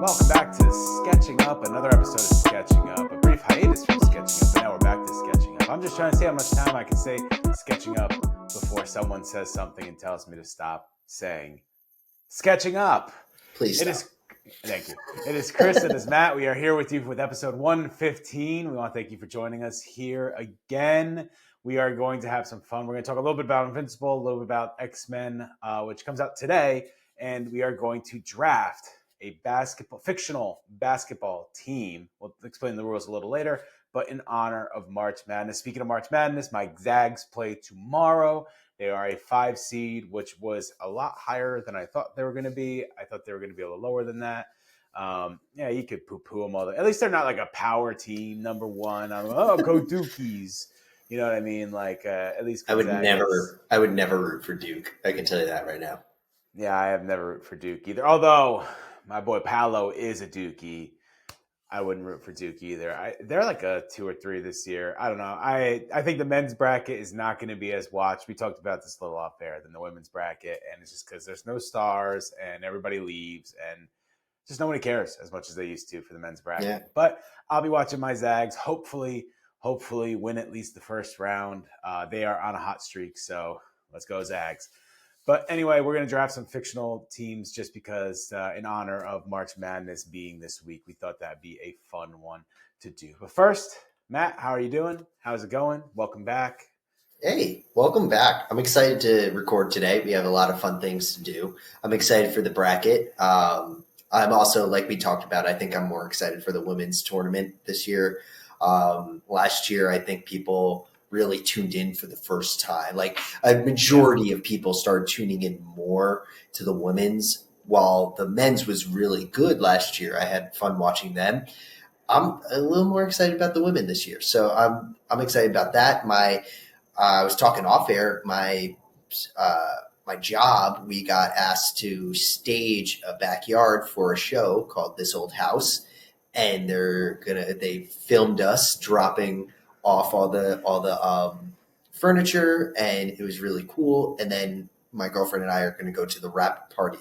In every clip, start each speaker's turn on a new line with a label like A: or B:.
A: Welcome back to Sketching Up, another episode of Sketching Up. A brief hiatus from Sketching Up, but now we're back to Sketching Up. I'm just trying to see how much time I can say Sketching Up before someone says something and tells me to stop saying Sketching Up.
B: Please stop.
A: Thank you. It is Chris and it's Matt. We are here with you with episode 115. We want to thank you for joining us here again. We are going to have some fun. We're going to talk a little bit about Invincible, a little bit about X-Men, which comes out today, and we are going to draft a fictional basketball team. We'll explain the rules a little later, but in honor of March Madness. Speaking of March Madness, my Zags play tomorrow. They are a 5 seed, which was a lot higher than I thought they were going to be. I thought they were going to be a little lower than that. Yeah, you could poo-poo them all. At least they're not like a power team, number one. Go Dukies. You know what I mean? Like at least
B: I would never root for Duke. I can tell you that right now.
A: Yeah, I have never root for Duke either. Although my boy Paolo is a Dookie. I wouldn't root for Duke either. They're like a 2 or 3 this year. I don't know. I think the men's bracket is not going to be as watched. We talked about this a little off air than the women's bracket, and it's just because there's no stars and everybody leaves and just nobody cares as much as they used to for the men's bracket. Yeah. But I'll be watching my Zags. Hopefully win at least the first round. They are on a hot streak, so let's go Zags. But anyway, we're going to draft some fictional teams just because in honor of March Madness being this week, we thought that'd be a fun one to do. But first, Matt, how are you doing? How's it going? Welcome back.
B: Hey, welcome back. I'm excited to record today. We have a lot of fun things to do. I'm excited for the bracket. I'm also, like we talked about, I think I'm more excited for the women's tournament this year. Last year, I think people really tuned in for the first time. Like a majority of people started tuning in more to the women's, while the men's was really good last year. I had fun watching them. I'm a little more excited about the women this year. So I'm excited about that. I was talking off air, my job, we got asked to stage a backyard for a show called This Old House. And they filmed us dropping off all the furniture, and it was really cool. And then my girlfriend and I are going to go to the wrap party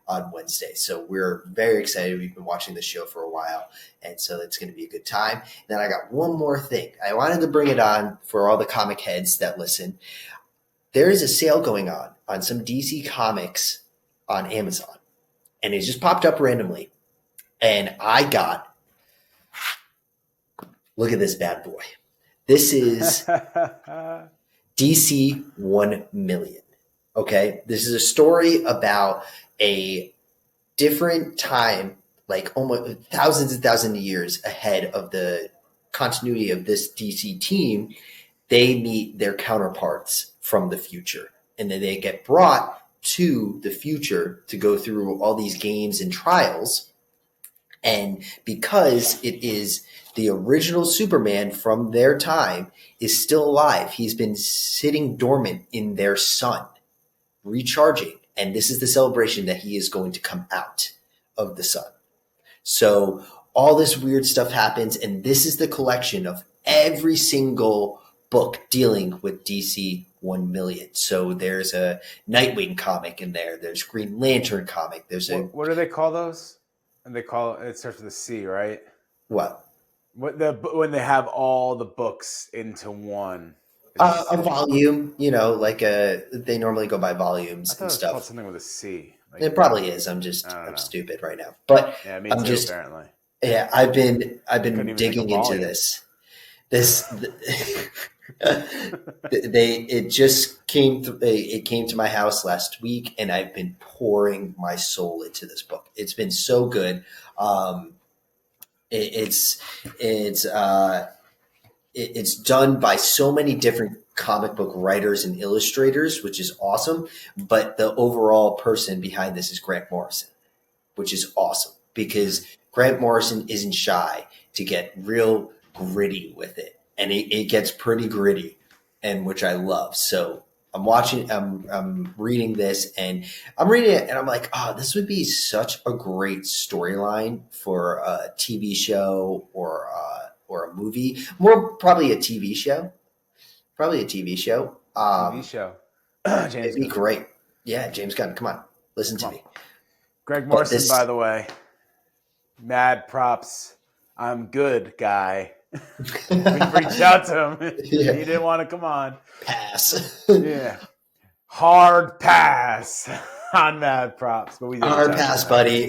B: on Wednesday. So we're very excited. We've been watching the show for a while, and so it's going to be a good time. And then I got one more thing. I wanted to bring it on for all the comic heads that listen. There is a sale going on some DC comics on Amazon, and it just popped up randomly. And I got, look at this bad boy. This is DC 1 Million. Okay. This is a story about a different time, like almost thousands and thousands of years ahead of the continuity of this DC team. They meet their counterparts from the future, and then they get brought to the future to go through all these games and trials. And because it is the original Superman from their time is still alive, he's been sitting dormant in their sun, recharging. And this is the celebration that he is going to come out of the sun. So all this weird stuff happens. And this is the collection of every single book dealing with DC 1 million. So there's a Nightwing comic in there. There's Green Lantern comic.
A: What do they call those? And they call it starts with a C, right?
B: What?
A: When they have all the books into one.
B: A volume, they normally go by volumes and stuff.
A: Called something with a C.
B: It probably is. I'm stupid right now. But
A: yeah, me too, apparently.
B: Yeah, I've been digging into this. It came to my house last week, and I've been pouring my soul into this book. It's been so good. It's done by so many different comic book writers and illustrators, which is awesome. But the overall person behind this is Grant Morrison, which is awesome because Grant Morrison isn't shy to get real gritty with it. And it gets pretty gritty, and which I love. So I'm reading this, and I'm reading it, and I'm like, oh, this would be such a great storyline for a TV show or a movie. More probably a TV show.
A: TV show.
B: James it'd be great. Yeah, James Gunn, come on, listen to me.
A: Greg Morrison, by the way. Mad props. I'm good, guy. We reached out to him.
B: Yeah.
A: He didn't want to come on.
B: Pass.
A: Yeah. Hard pass on Mad props. But we did
B: Hard
A: reach out
B: pass,
A: to
B: buddy.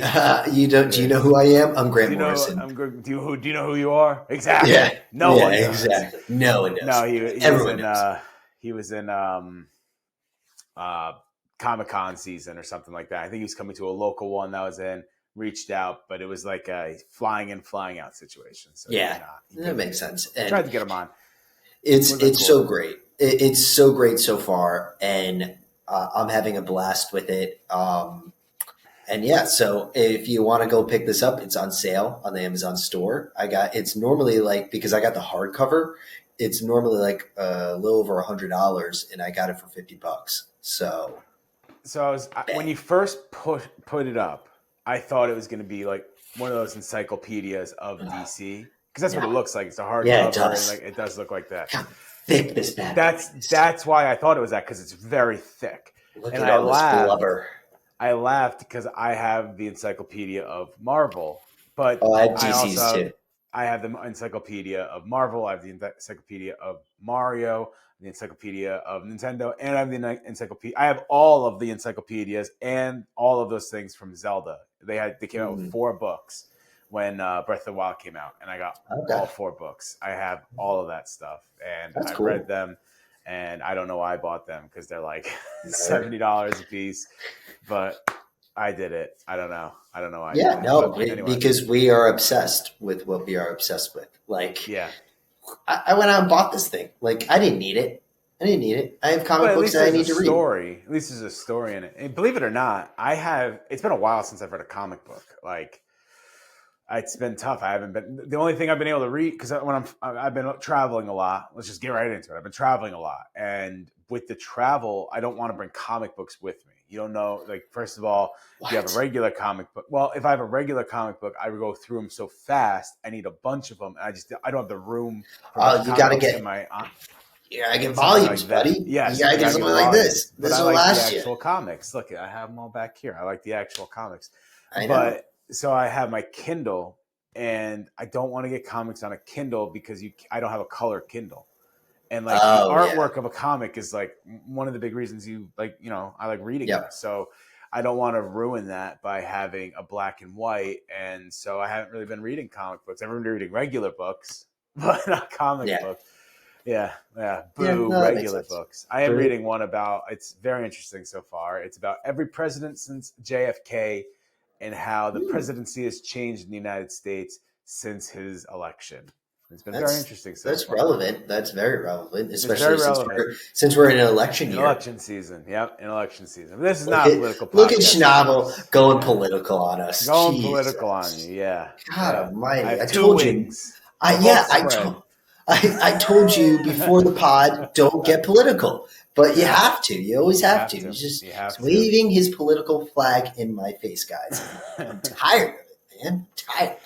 B: Do you know who I am? I'm Grant
A: Do you know?
B: Morrison.
A: Do you know who you are? Exactly.
B: Yeah.
A: No
B: Yeah,
A: one does.
B: exactly. No one knows.
A: No,
B: Everyone knows.
A: he was in Comic-Con season or something like that. I think he was coming to a local one that was in, reached out, but it was like a flying in, flying out situation. So
B: Yeah, that makes sense. And
A: tried to get him on.
B: It's
A: cool.
B: so great. It's so great so far, and I'm having a blast with it. And yeah, so if you want to go pick this up, it's on sale on the Amazon store. It's normally like, because I got the hardcover, it's normally like a little over $100, and I got it for $50. So
A: when you first put it up, I thought it was going to be like one of those encyclopedias of DC, because that's what it looks like. It's a hardcover.
B: Yeah, it does.
A: And it does look like that.
B: How thick this bad.
A: That's why I thought it was that, because it's very thick.
B: Look at all this blubber.
A: I laughed because I have the Encyclopedia of Marvel, but
B: I have DC's too.
A: I have the Encyclopedia of Marvel. I have the Encyclopedia of Mario, the Encyclopedia of Nintendo, and I have the Encyclopedia. I have all of the encyclopedias and all of those things from Zelda. They came out with 4 books when Breath of the Wild came out, and I got all 4 books. I have all of that stuff, and I read them. And I don't know why I bought them, because they're like $70 a piece. But I did it. I don't know why.
B: Yeah,
A: anyway.
B: Because we are obsessed with what we are obsessed with. Like,
A: yeah,
B: I went out and bought this thing. Like, I didn't need it. I have comic books that I need to read.
A: At least there's a story in it. And believe it or not, it's been a while since I've read a comic book. Like, it's been tough. I haven't been. The only thing I've been able to read, because I've been traveling a lot. Let's just get right into it. I've been traveling a lot, and with the travel, I don't want to bring comic books with me. You don't know. Like, first of all, if you have a regular comic book. Well, if I have a regular comic book, I would go through them so fast. I need a bunch of them, and I don't have the room.
B: You got to get
A: my.
B: Yeah, I get volumes,
A: like
B: buddy.
A: Yes,
B: you gotta get something like this. This will last you.
A: The actual comics. Look, I have them all back here. I like the actual comics.
B: I know.
A: So I have my Kindle, and I don't want to get comics on a Kindle because I don't have a color Kindle. And like the artwork of a comic is like one of the big reasons I like reading it. So I don't want to ruin that by having a black and white. And so I haven't really been reading comic books. I've been reading regular books, but not comic books. Yeah. Regular books. I am reading one it's very interesting so far. It's about every president since JFK and how the presidency has changed in the United States since his election. It's been very interesting.
B: That's relevant. That's very relevant, especially since we're in an election year.
A: Election season. Yep, in election season. But this is not a political podcast.
B: Look at Schnabel going political on us.
A: Going political on you, yeah.
B: God almighty.
A: I told you.
B: I told you before the pod, don't get political. But you have to. You always have to. He's just waving his political flag in my face, guys. I'm tired of it, man. I'm tired.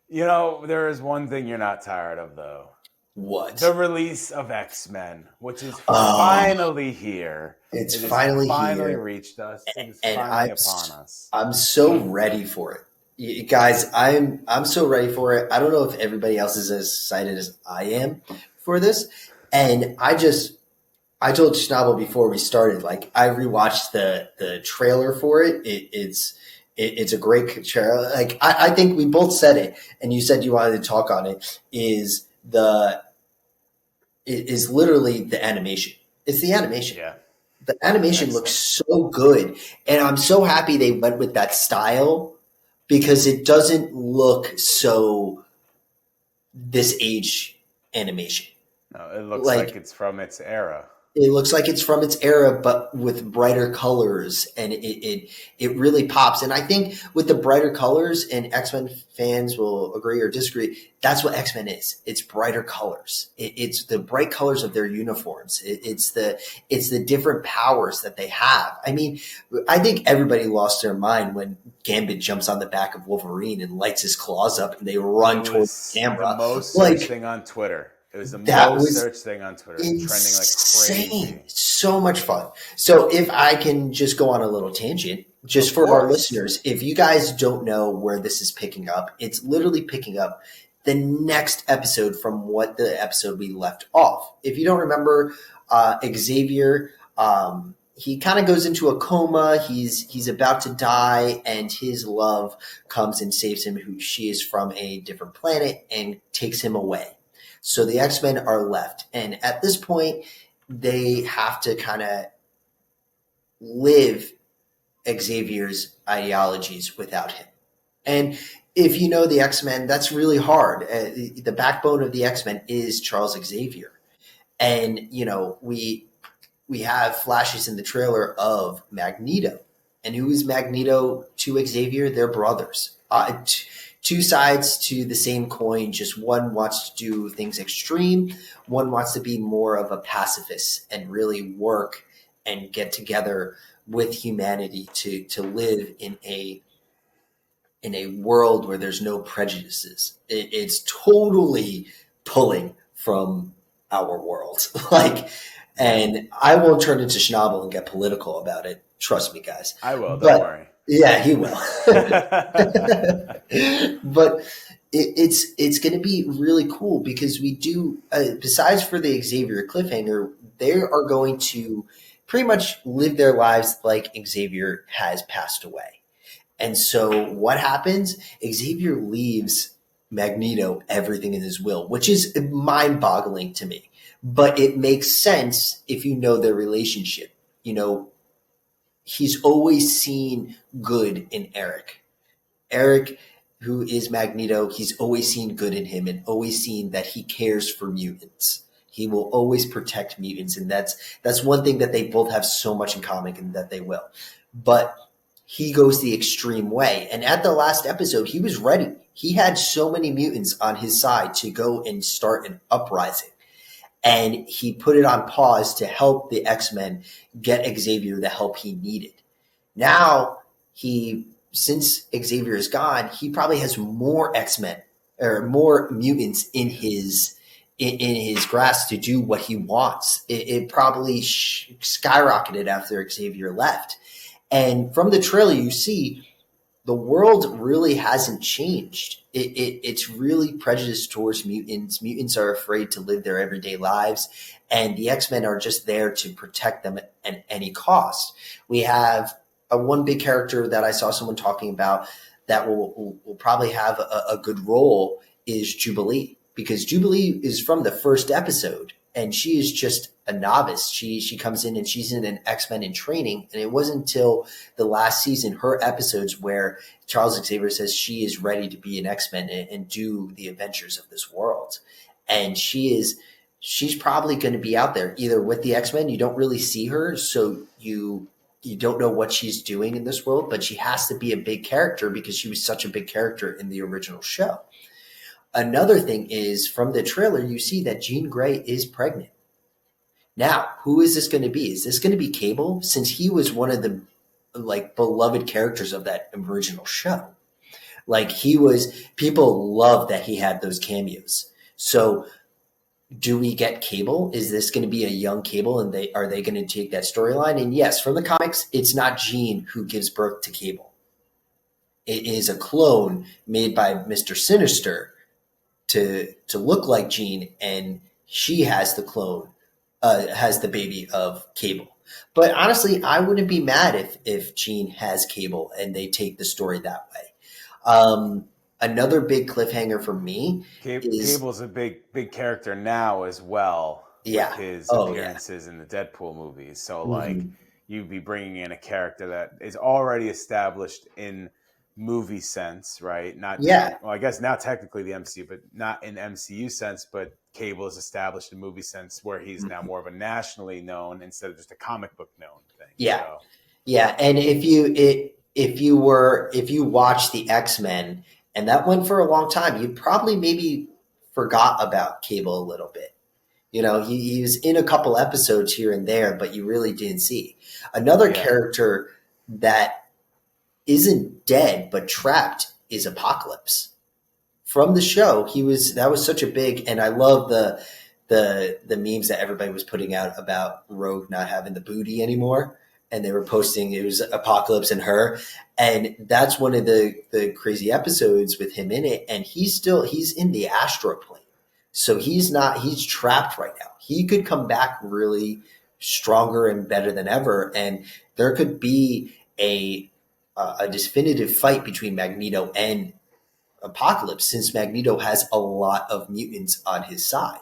A: You know, there is one thing you're not tired of, though.
B: What?
A: The release of X-Men, which is finally here.
B: It's finally
A: reached us. It's
B: and
A: finally upon us.
B: I'm so ready for it. You guys, I'm so ready for it. I don't know if everybody else is as excited as I am for this. And I told Schnabel before we started, like, I rewatched the trailer for it. It's a great trailer. Like, I think we both said it, and you said you wanted to talk on it, is literally the animation. It's the animation.
A: Yeah.
B: The animation looks so good, and I'm so happy they went with that style because it doesn't look so this age animation.
A: No, it looks like it's from its era.
B: It looks like it's from its era, but with brighter colors, and it really pops. And I think with the brighter colors, and X-Men fans will agree or disagree, that's what X-Men is. It's brighter colors. It's the bright colors of their uniforms. It's the different powers that they have. I mean, I think everybody lost their mind when Gambit jumps on the back of Wolverine and lights his claws up, and they run towards the camera.
A: The most searched thing on Twitter. It was the most searched thing on Twitter.
B: Insane.
A: Trending like crazy.
B: so much fun. So if I can just go on a little tangent, just
A: Of
B: for our
A: course.
B: listeners, if you guys don't know where this is picking up, it's literally picking up the next episode from what the episode we left off. If you don't remember, Xavier, he kind of goes into a coma. He's about to die, and his love comes and saves him. Who she is from a different planet and takes him away. So the X-Men are left, and at this point, they have to kind of live Xavier's ideologies without him. And if you know the X-Men, that's really hard. The backbone of the X-Men is Charles Xavier. And, we have flashes in the trailer of Magneto. And who is Magneto to Xavier? They're brothers. Two sides to the same coin. Just one wants to do things extreme. One wants to be more of a pacifist and really work and get together with humanity to live in a world where there's no prejudices. It's totally pulling from our world. And I won't turn into Schnabel and get political about it. Trust me, guys.
A: I will. Don't
B: But,
A: worry.
B: Yeah, he will. But it's going to be really cool because we do, besides for the Xavier cliffhanger, they are going to pretty much live their lives like Xavier has passed away. And so what happens? Xavier leaves Magneto everything in his will, which is mind-boggling to me. But it makes sense if you know their relationship. He's always seen good in Eric. Eric, who is Magneto, he's always seen good in him and always seen that he cares for mutants. He will always protect mutants, and that's one thing that they both have so much in common, and that they will. But he goes the extreme way. And at the last episode, he was ready. He had so many mutants on his side to go and start an uprising. And he put it on pause to help the X-Men get Xavier the help he needed. Now, since Xavier is gone, he probably has more X-Men or more mutants in his grasp to do what he wants. It probably skyrocketed after Xavier left. And from the trailer, you see the world really hasn't changed. It's really prejudiced towards mutants. Mutants are afraid to live their everyday lives, and the X-Men are just there to protect them at any cost. We have one big character that I saw someone talking about that will probably have a good role is Jubilee, because Jubilee is from the first episode, and she is just a novice. She comes in and she's in an X-Men in training, and it wasn't until the last season, her episodes, where Charles Xavier says she is ready to be an X-Men and do the adventures of this world. And she's probably going to be out there either with the X-Men. You don't really see her, so you don't know what she's doing in this world, but she has to be a big character because she was such a big character in the original show. Another thing is, from the trailer, you see that Jean Grey is pregnant. Now, who is this going to be? Is this going to be Cable? Since he was one of the beloved characters of that original show. People loved that he had those cameos. So do we get Cable? Is this going to be a young Cable, and are they going to take that storyline? And yes, from the comics, it's not Jean who gives birth to Cable. It is a clone made by Mr. Sinister to look like Jean, and she has the clone, has the baby of Cable. But honestly, I wouldn't be mad if Jean has Cable and they take the story that way. Another big cliffhanger for me is
A: Cable's a big character now as well.
B: Yeah.
A: With his
B: Oh,
A: appearances in the Deadpool movies. So
B: Mhm.
A: you'd be bringing in a character that is already established in movie sense, right?
B: Yeah.
A: Well, I guess now technically the MCU, but not in MCU sense. But Cable is established in movie sense, where he's now more of a nationally known instead of just a comic book known thing.
B: Yeah.
A: So.
B: Yeah. And if you watch the X-Men, and that went for a long time, you probably maybe forgot about Cable a little bit. He was in a couple episodes here and there, but you really didn't see. Another character that isn't dead but trapped is Apocalypse. From the show, that was such a big, and I love the the memes that everybody was putting out about Rogue not having the booty anymore, and they were posting it was Apocalypse and her, and that's one of the crazy episodes with him in it, and he's in the astral plane, so he's trapped right now. He could come back really stronger and better than ever, and there could be a definitive fight between Magneto and Apocalypse, since Magneto has a lot of mutants on his side.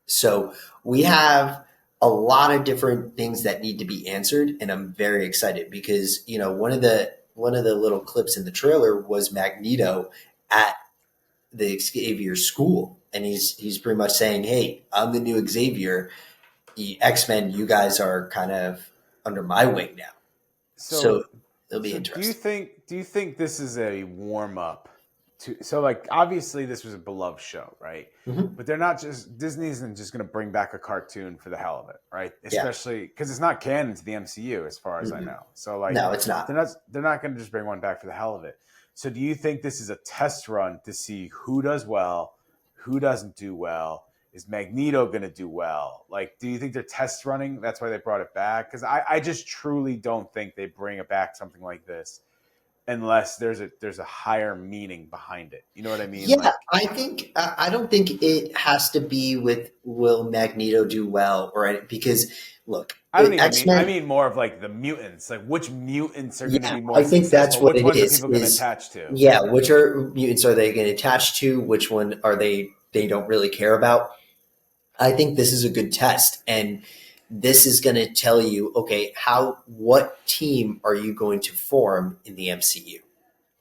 B: So we have a lot of different things that need to be answered, and I'm very excited because one of the little clips in the trailer was Magneto at the Xavier school, and he's pretty much saying, "Hey, I'm the new Xavier. X-Men, you guys are kind of under my wing now." So it'll be interesting.
A: Do you think this is a warm up to? So like obviously this was a beloved show, right?
B: Mm-hmm.
A: But they're not just Disney isn't just going to bring back a cartoon for the hell of it, right?
B: Yeah.
A: Especially because it's not canon to the MCU as far as I know. So like
B: no, it's not.
A: They're not going to just bring one back for the hell of it. So do you think this is a test run to see who does well, who doesn't do well? Is Magneto going to do well? Like, do you think they're test running? That's why they brought it back? Because I just truly don't think they bring it back something like this unless there's a higher meaning behind it. You know what I mean?
B: Yeah, I don't think it has to be with will Magneto do well because look,
A: I don't even mean. I mean more of like the mutants. Like which mutants are going to be more?
B: I think that's what
A: which
B: it
A: ones
B: is.
A: Are people going to attach to?
B: Yeah, which mutants are they going to attach to? Which one are they don't really care about? I think this is a good test, and this is going to tell you, okay, what team are you going to form in the MCU?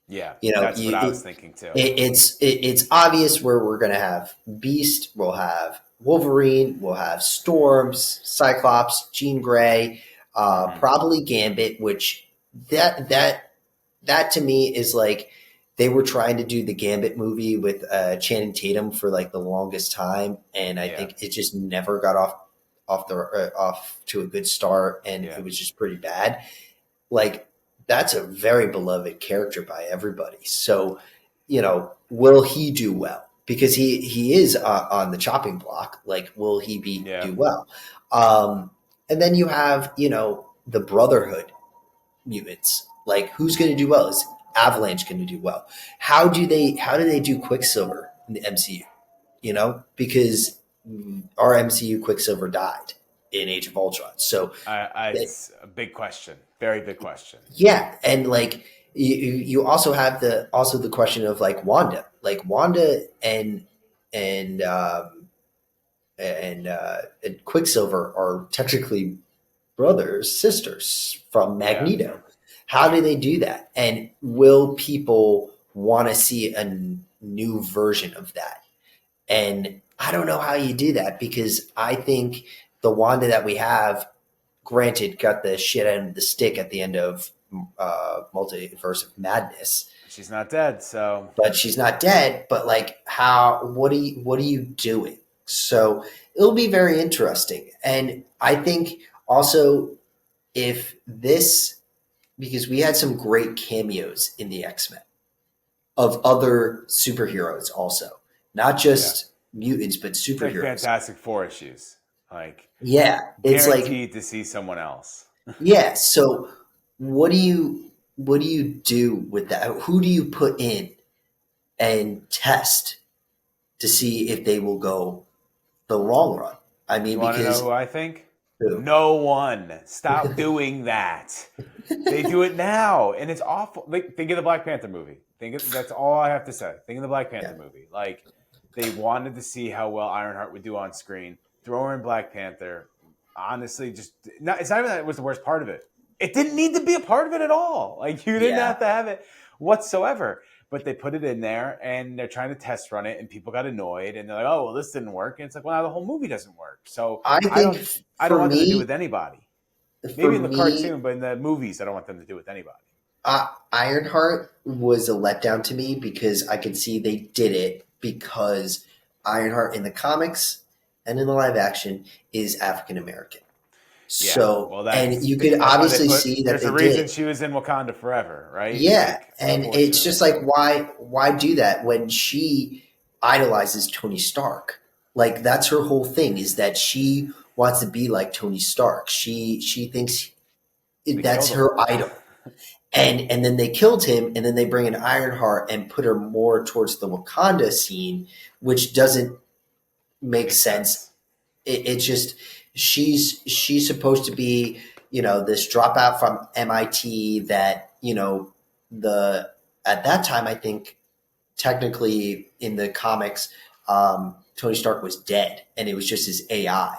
A: Yeah, that's what I was thinking too.
B: It's obvious where we're going to have Beast, we'll have Wolverine, we'll have Storms, Cyclops, Jean Grey, probably Gambit, which that to me is like they were trying to do the Gambit movie with Channing Tatum for like the longest time, and I think it just never got off to a good start, and it was just pretty bad. Like that's a very beloved character by everybody. So, will he do well? Because he is on the chopping block. Like, will he do well? And then you have the Brotherhood mutants. Like, who's going to do well? Is Avalanche going to do well? How do they do Quicksilver in the MCU? Because our MCU Quicksilver died in Age of Ultron. So
A: it's a big question, very big question.
B: Yeah, and like you also have the question of like Wanda and Quicksilver are technically sisters from Magneto. Yeah. How do they do that? And will people want to see a new version of that? And I don't know how you do that, because I think the Wanda that we have, granted, got the shit end of the stick at the end of Multiverse of Madness.
A: She's not dead, so.
B: But she's not dead. But like, what are you doing? So it'll be very interesting. And I think also because we had some great cameos in the X-Men of other superheroes also, not just mutants, but superheroes.
A: Like Fantastic Four issues. Like,
B: it's
A: guaranteed to see someone else.
B: Yeah. So what do you do with that? Who do you put in and test to see if they will go the long run? I mean,
A: you want to know who I think? No one. Stop doing that. They do it now, and it's awful. Like, think of the Black Panther movie. That's all I have to say. Think of the Black Panther movie. Like, they wanted to see how well Ironheart would do on screen. Throw her in Black Panther. Honestly, it's not even that it was the worst part of it. It didn't need to be a part of it at all. Like, you didn't have to have it whatsoever. But they put it in there, and they're trying to test run it, and people got annoyed, and they're like, "Oh, well, this didn't work." And it's like, well, now the whole movie doesn't work. So I don't want them to do with anybody. Maybe in the cartoon, but in the movies, I don't want them to do with anybody.
B: Ironheart was a letdown to me, because I could see they did it because Ironheart in the comics and in the live action is African American.
A: Yeah,
B: so, and you could obviously see that
A: there's a reason she was in Wakanda forever, right?
B: Yeah, like, and it's just like, why do that when she idolizes Tony Stark? Like that's her whole thing, is that she wants to be like Tony Stark. She thinks
A: They
B: that's
A: killed him.
B: her idol. And then they killed him, and then they bring in Ironheart and put her more towards the Wakanda scene, which doesn't make
A: Makes
B: sense.
A: sense.
B: It's just she's supposed to be, this dropout from MIT that, the at that time, I think technically in the comics, Tony Stark was dead, and it was just his AI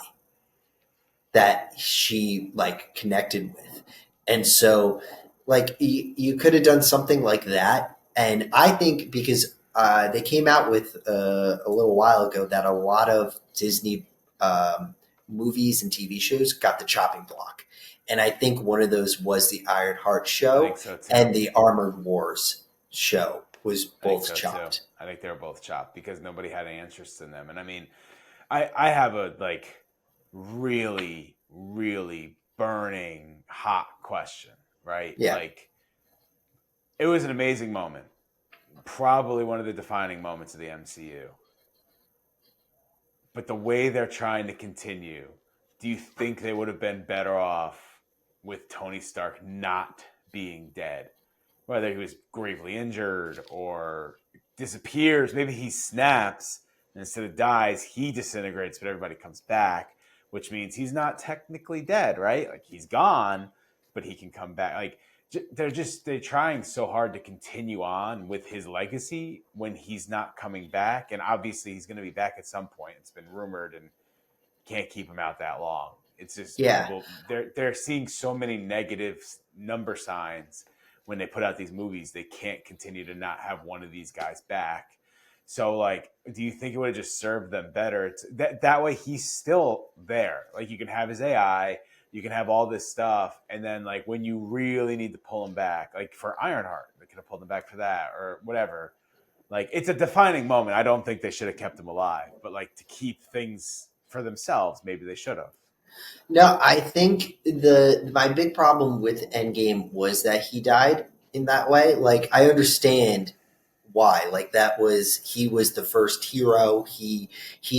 B: that she like connected with. And so like you could have done something like that. And I think because they came out with a little while ago that a lot of Disney movies and TV shows got the chopping block. And I think one of those was the Ironheart
A: I think
B: show,
A: so too.
B: and the Armored Wars show was
A: I think
B: both
A: so too.
B: chopped.
A: I think they were both chopped because nobody had any interest in them. And I mean, I have a like really, really burning hot question, right?
B: Yeah.
A: Like it was an amazing moment. Probably one of the defining moments of the MCU. But the way they're trying to continue, do you think they would have been better off with Tony Stark not being dead? Whether he was gravely injured or disappears, maybe he snaps and instead of dies, he disintegrates, but everybody comes back, which means he's not technically dead, right? Like he's gone, but he can come back. Like they're trying so hard to continue on with his legacy when he's not coming back, and obviously he's going to be back at some point. It's been rumored, and can't keep him out that long. It's just
B: Yeah.
A: people they're seeing so many negative number signs when they put out these movies. They can't continue to not have one of these guys back. So like, do you think it would have just served them better? That way he's still there. Like you can have his AI, you can have all this stuff, and then like when you really need to pull him back, like for Ironheart, they could have pulled him back for that or whatever. Like it's a defining moment. I don't think they should have kept him alive, but like to keep things for themselves, maybe they should have.
B: No, I think the my big problem with Endgame was that he died in that way. Like I understand why. Like that was he was the first hero. He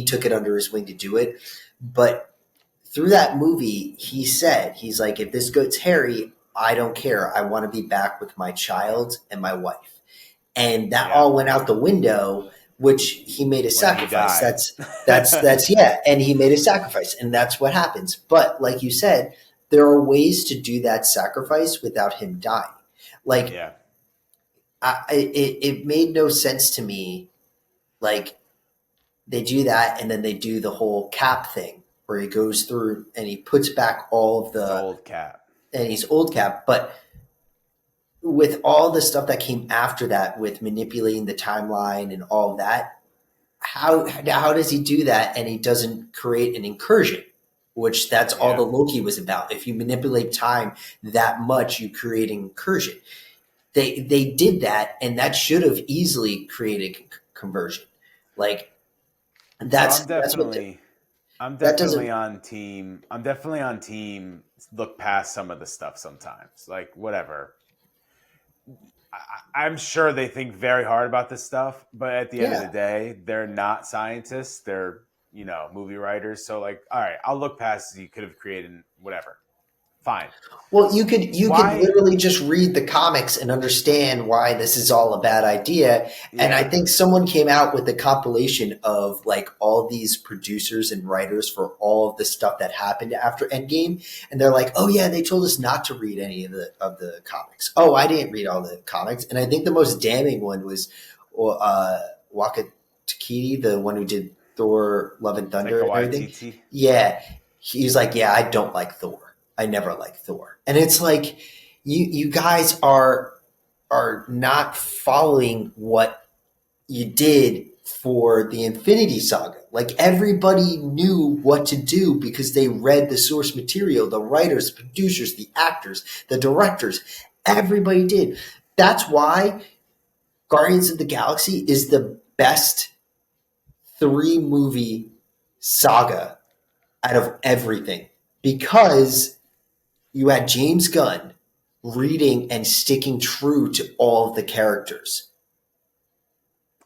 B: took it under his wing to do it. But through that movie, he said, he's like, if this gets hairy, I don't care. I want to be back with my child and my wife. And that
A: Yeah,
B: all went out the window, which he made a
A: when he
B: sacrifice.
A: died.
B: That's yeah, and he made a sacrifice, and that's what happens. But like you said, there are ways to do that sacrifice without him dying. Like
A: Yeah,
B: it made no sense to me. Like they do that, and then they do the whole cap thing where he goes through and he puts back all of
A: his
B: the,
A: old cat.
B: and he's old cap, but with all the stuff that came after that, with manipulating the timeline and all of that, how does he do that and he doesn't create an incursion? Which that's all the
A: Yeah.
B: Loki was about. If you manipulate time that much, you create an incursion. They did that, and that should have easily created conversion. Like
A: So
B: that's what
A: I'm
B: that
A: definitely
B: doesn't.
A: on team. I'm definitely on team. Look past some of the stuff sometimes. Like whatever. I'm sure they think very hard about this stuff, but at the end of the
B: Yeah.
A: day, they're not scientists. They're movie writers. So like, all right, I'll look past. You could have created whatever. Fine.
B: Well, you could
A: Why?
B: literally just read the comics and understand why this is all a bad idea. And I
A: Yeah.
B: think someone came out with a compilation of like all these producers and writers for all of the stuff that happened after Endgame, and they're like, "Oh yeah, they told us not to read any of the comics." Oh, I didn't read all the comics, and I think the most damning one was Wakatiki, the one who did Thor: Love and Thunder
A: Taika
B: and everything.
A: Waititi.
B: Yeah, he's like, "Yeah, I don't like Thor. I never liked Thor." And it's like you guys are not following what you did for the Infinity Saga. Like everybody knew what to do because they read the source material, the writers, the producers, the actors, the directors. Everybody did. That's why Guardians of the Galaxy is the best 3 movie saga out of everything, because you had James Gunn reading and sticking true to all of the characters.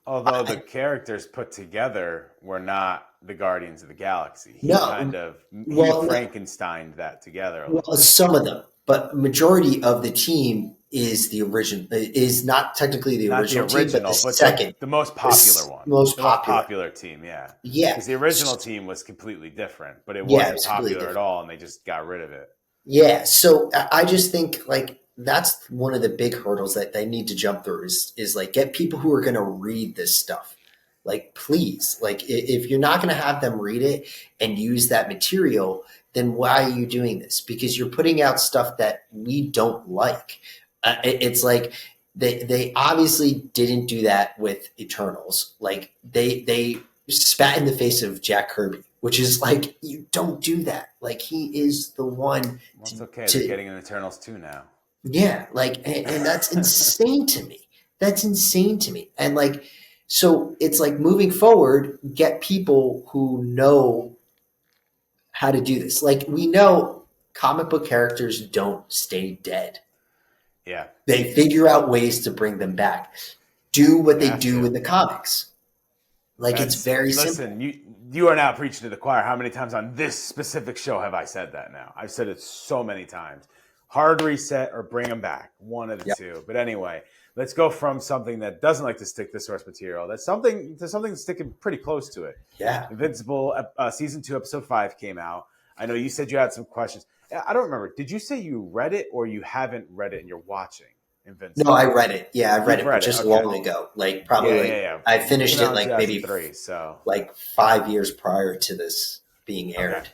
A: Although the characters put together were not the Guardians of the Galaxy. He
B: No,
A: he
B: well,
A: Frankensteined that together a little
B: well,
A: bit.
B: some of them, but majority of the team is the original. Is not technically the
A: Not the
B: original team, but the
A: original, but
B: second,
A: the most
B: the
A: popular one.
B: most
A: The most
B: popular.
A: popular team, yeah.
B: Yeah,
A: Because the original team was completely different, but it
B: yeah,
A: wasn't
B: it's completely
A: popular at
B: different.
A: all, and they just got rid of it.
B: Yeah, so I just think like that's one of the big hurdles that they need to jump through is like get people who are going to read this stuff. Like, please, like if you're not going to have them read it and use that material, then why are you doing this? Because you're putting out stuff that we don't like. It's like they obviously didn't do that with Eternals. Like they spat in the face of Jack Kirby, which is like you don't do that. Like he is the one
A: Well, it's okay. They're
B: to
A: getting an Eternals 2 now.
B: yeah, like and that's insane to me. That's insane to me. And like so it's like moving forward, get people who know how to do this. Like we know comic book characters don't stay dead.
A: Yeah.
B: They figure out ways to bring them back. Do what
A: You
B: they
A: have
B: do
A: to.
B: in the comics. Like it's very simple.
A: Listen, you are now preaching to the choir. How many times on this specific show have I said that now? I've said it so many times. Hard reset or bring them back. One of the
B: Yep.
A: two. But anyway, let's go from something that doesn't like to stick to source material. That's something sticking pretty close to it.
B: Yeah.
A: Invincible season 2, episode 5 came out. I know you said you had some questions. I don't remember. Did you say you read it or you haven't read it and you're watching Invincible?
B: No, I read it. Yeah, I read
A: You've
B: it, but
A: read it.
B: just
A: Okay.
B: long ago. Like probably
A: Yeah.
B: I
A: It
B: finished
A: came
B: it
A: out in
B: like maybe
A: 2003, so
B: like 5 years prior to this being aired.
A: okay.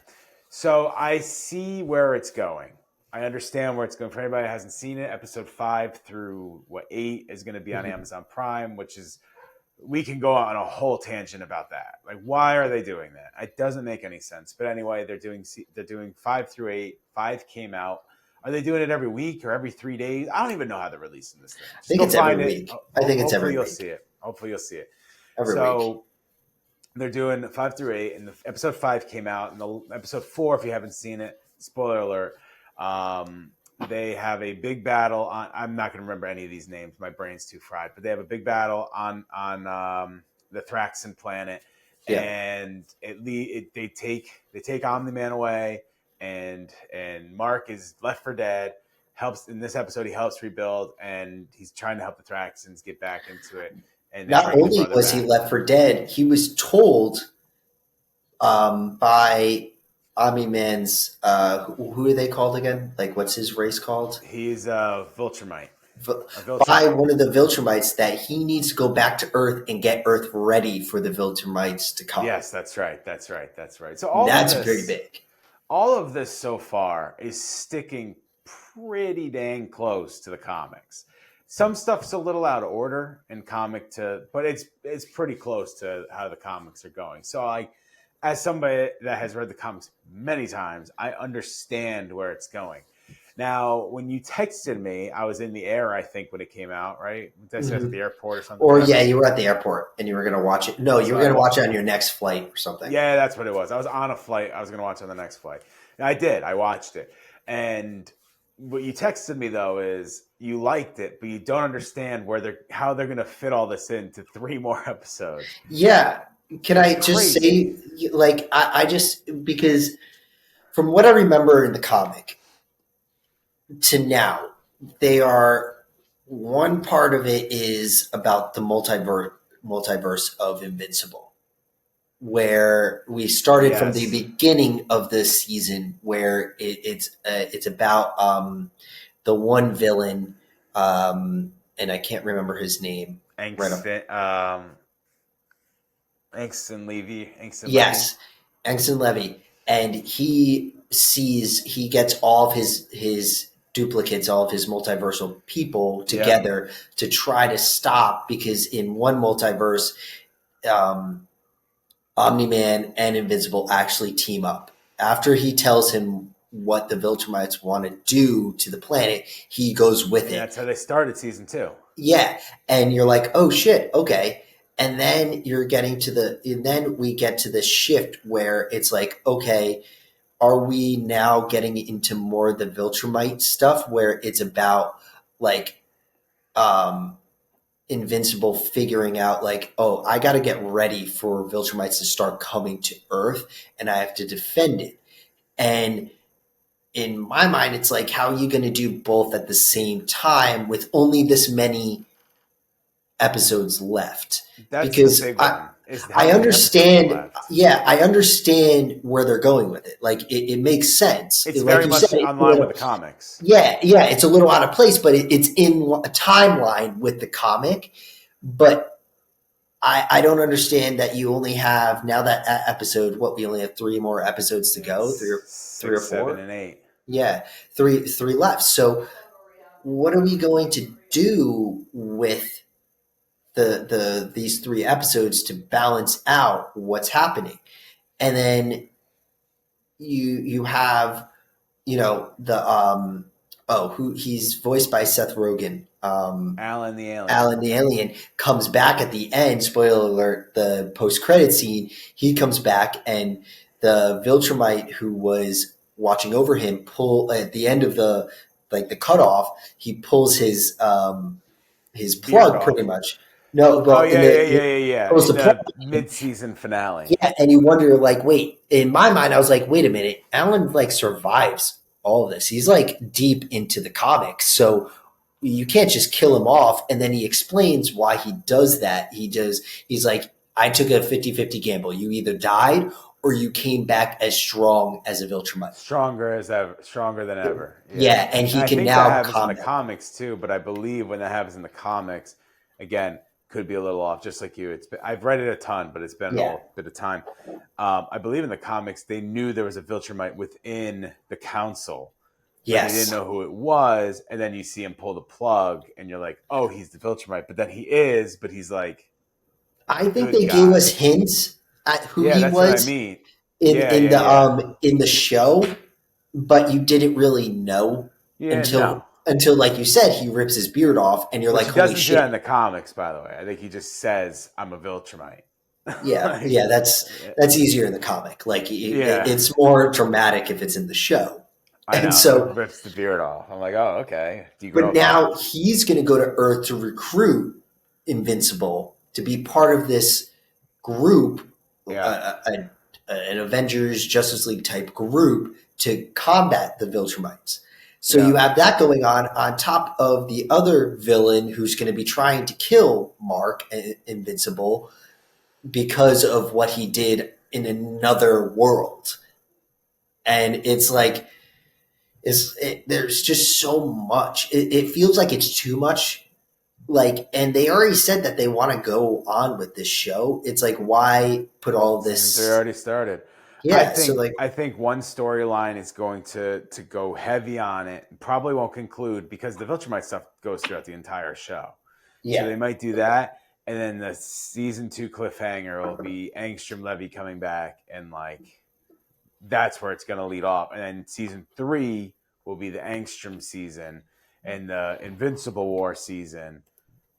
A: So I see where it's going. I understand where it's going. For anybody that hasn't seen it, episode 5 through 8 is going to be on Amazon Prime, which is we can go on a whole tangent about that. Like, why are they doing that? It doesn't make any sense. But anyway, they're doing 5 through 8. 5 came out. Are they doing it every week or every 3 days? I don't even know how they're releasing this thing.
B: I think it's every week. I think it's every
A: Hopefully
B: week.
A: you'll see it. Hopefully you'll see it.
B: Every week.
A: So they're doing 5 through 8, and the episode 5 came out. And the episode 4, if you haven't seen it, spoiler alert, they have a big battle on. I'm not going to remember any of these names. My brain's too fried. But they have a big battle on the Thraxan planet,
B: Yeah.
A: and they take Omni-Man away, and Mark is left for dead. Helps in this episode. He helps rebuild, and he's trying to help the Thraxans get back into it. And
B: Not only was he left for dead, he was told by Omni-Man's who are they called again? Like what's his race called?
A: He's a Viltrumite.
B: By one of the Viltrumites that he needs to go back to Earth and get Earth ready for the Viltrumites to come.
A: Yes, that's right. So
B: that's pretty big.
A: All of this so far is sticking pretty dang close to the comics. Some stuff's a little out of order in but it's pretty close to how the comics are going. So like, as somebody that has read the comics many times, I understand where it's going. Now, when you texted me, I was in the air, I think, when it came out, right? I was at the airport or something.
B: Or yeah, you were at the airport and you were going to watch it. No, you were going to watch it on your next flight or something.
A: Yeah, that's what it was. I was on a flight. I was going to watch it on the next flight. And I did. I watched it. And what you texted me, though, is you liked it, but you don't understand how they're going to fit all this into 3 more episodes.
B: Yeah. Can I just say, like, I just, because from what I remember in the comic to now, one part of it is about the multiverse of Invincible, where we started from the beginning of this season, where it's about the one villain, and I can't remember his name.
A: Angston Levy.
B: Yes, Angston Levy. And he gets all of his duplicates, all of his multiversal people together to try to stop, because in one multiverse, Omni-Man and Invincible actually team up. After he tells him what the Viltrumites want to do to the planet, he goes with it.
A: That's how they started season 2.
B: Yeah. And you're like, oh shit, okay. And then we get to the shift where it's like, okay, are we now getting into more of the Viltrumite stuff where it's about like Invincible figuring out like, oh, I got to get ready for Viltrumites to start coming to Earth, and I have to defend it. And in my mind, it's like, how are you going to do both at the same time with only this many episodes left?
A: That's the
B: Because
A: big one. Is how
B: I
A: many episodes are
B: understand,
A: left?
B: yeah, I understand where they're going with it. Like it makes sense.
A: It's
B: Like
A: very
B: you said,
A: much
B: it's a
A: online with
B: little,
A: the comics.
B: yeah, it's a little out of place, but it's in a timeline with the comic. But I don't understand that you only have now that episode. What, we only have three more episodes to go,
A: It's
B: three or
A: 6, 7,
B: four.
A: and 8.
B: Yeah, three left. So what are we going to do with these three episodes to balance out what's happening? And then you have, the who he's voiced by Seth Rogen.
A: Alan the Alien.
B: Alan the Alien comes back at the end. Spoiler alert: the post-credit scene. He comes back, and the Viltrumite who was watching over him pull at the end of the cutoff. He pulls his
A: Beard
B: plug pretty
A: off.
B: much. No,
A: Oh
B: well,
A: yeah.
B: pulls
A: In
B: the plug.
A: the mid-season finale.
B: Yeah, and you wonder, like, wait. In my mind, I was like, wait a minute. Alan like survives all of this. He's like deep into the comics, so you can't just kill him off. And then he explains why he does that. He's like, I took a 50-50 gamble. You either died or you came back as strong as a Viltrumite.
A: Stronger as ever, stronger than ever. Yeah,
B: Yeah, and
A: and
B: he
A: I
B: can
A: think that
B: now
A: happens in the
B: combat.
A: comics too. But I believe when that happens in the comics, again, could be a little off. Just like you, I've read it a ton, but it's been a
B: Yeah.
A: little bit of time. I believe in the comics they knew there was a Viltrumite within the council, but they didn't
B: Yes.
A: know who it was. And then you see him pull the plug, and you're like, oh, he's the Viltrumite. But then he is, but he's like
B: I
A: a
B: think
A: good
B: they gave us
A: guy.
B: hints at who
A: Yeah,
B: he
A: that's what I
B: was
A: mean.
B: in
A: Yeah,
B: in
A: yeah,
B: the
A: yeah,
B: um in the show, but you didn't really know
A: yeah.
B: until
A: No.
B: like you said, he rips his beard off, and you're
A: Which
B: like,
A: he
B: holy
A: doesn't do that in
B: shit.
A: the comics, by the way. I think he just says, "I'm a Viltrumite."
B: Yeah,
A: Like,
B: yeah, that's easier in the comic. Like
A: yeah,
B: it's more dramatic if it's in the show.
A: I
B: And
A: know. He
B: so,
A: rips the beard off. I'm like, oh, okay. Do you grow
B: but
A: a beard?
B: now he's going to go to Earth to recruit Invincible to be part of this group,
A: Yeah,
B: an Avengers Justice League type group to combat the Viltrumites. So
A: yeah.
B: you have that going on top of the other villain who's going to be trying to kill Mark Invincible because of what he did in another world. And it's like, there's just so much. It feels like it's too much. Like, and they already said that they want to go on with this show. It's like, why put all
A: Season 3
B: this?
A: already started. I
B: Yeah. So
A: think
B: like,
A: I think one storyline is going to go heavy on it. Probably won't conclude because the Viltrumite stuff goes throughout the entire show. So
B: yeah,
A: they might do that, and then the season 2 cliffhanger will be Angstrom Levy coming back, and like that's where it's going to lead off. And then season 3 will be the Angstrom season and the Invincible War season,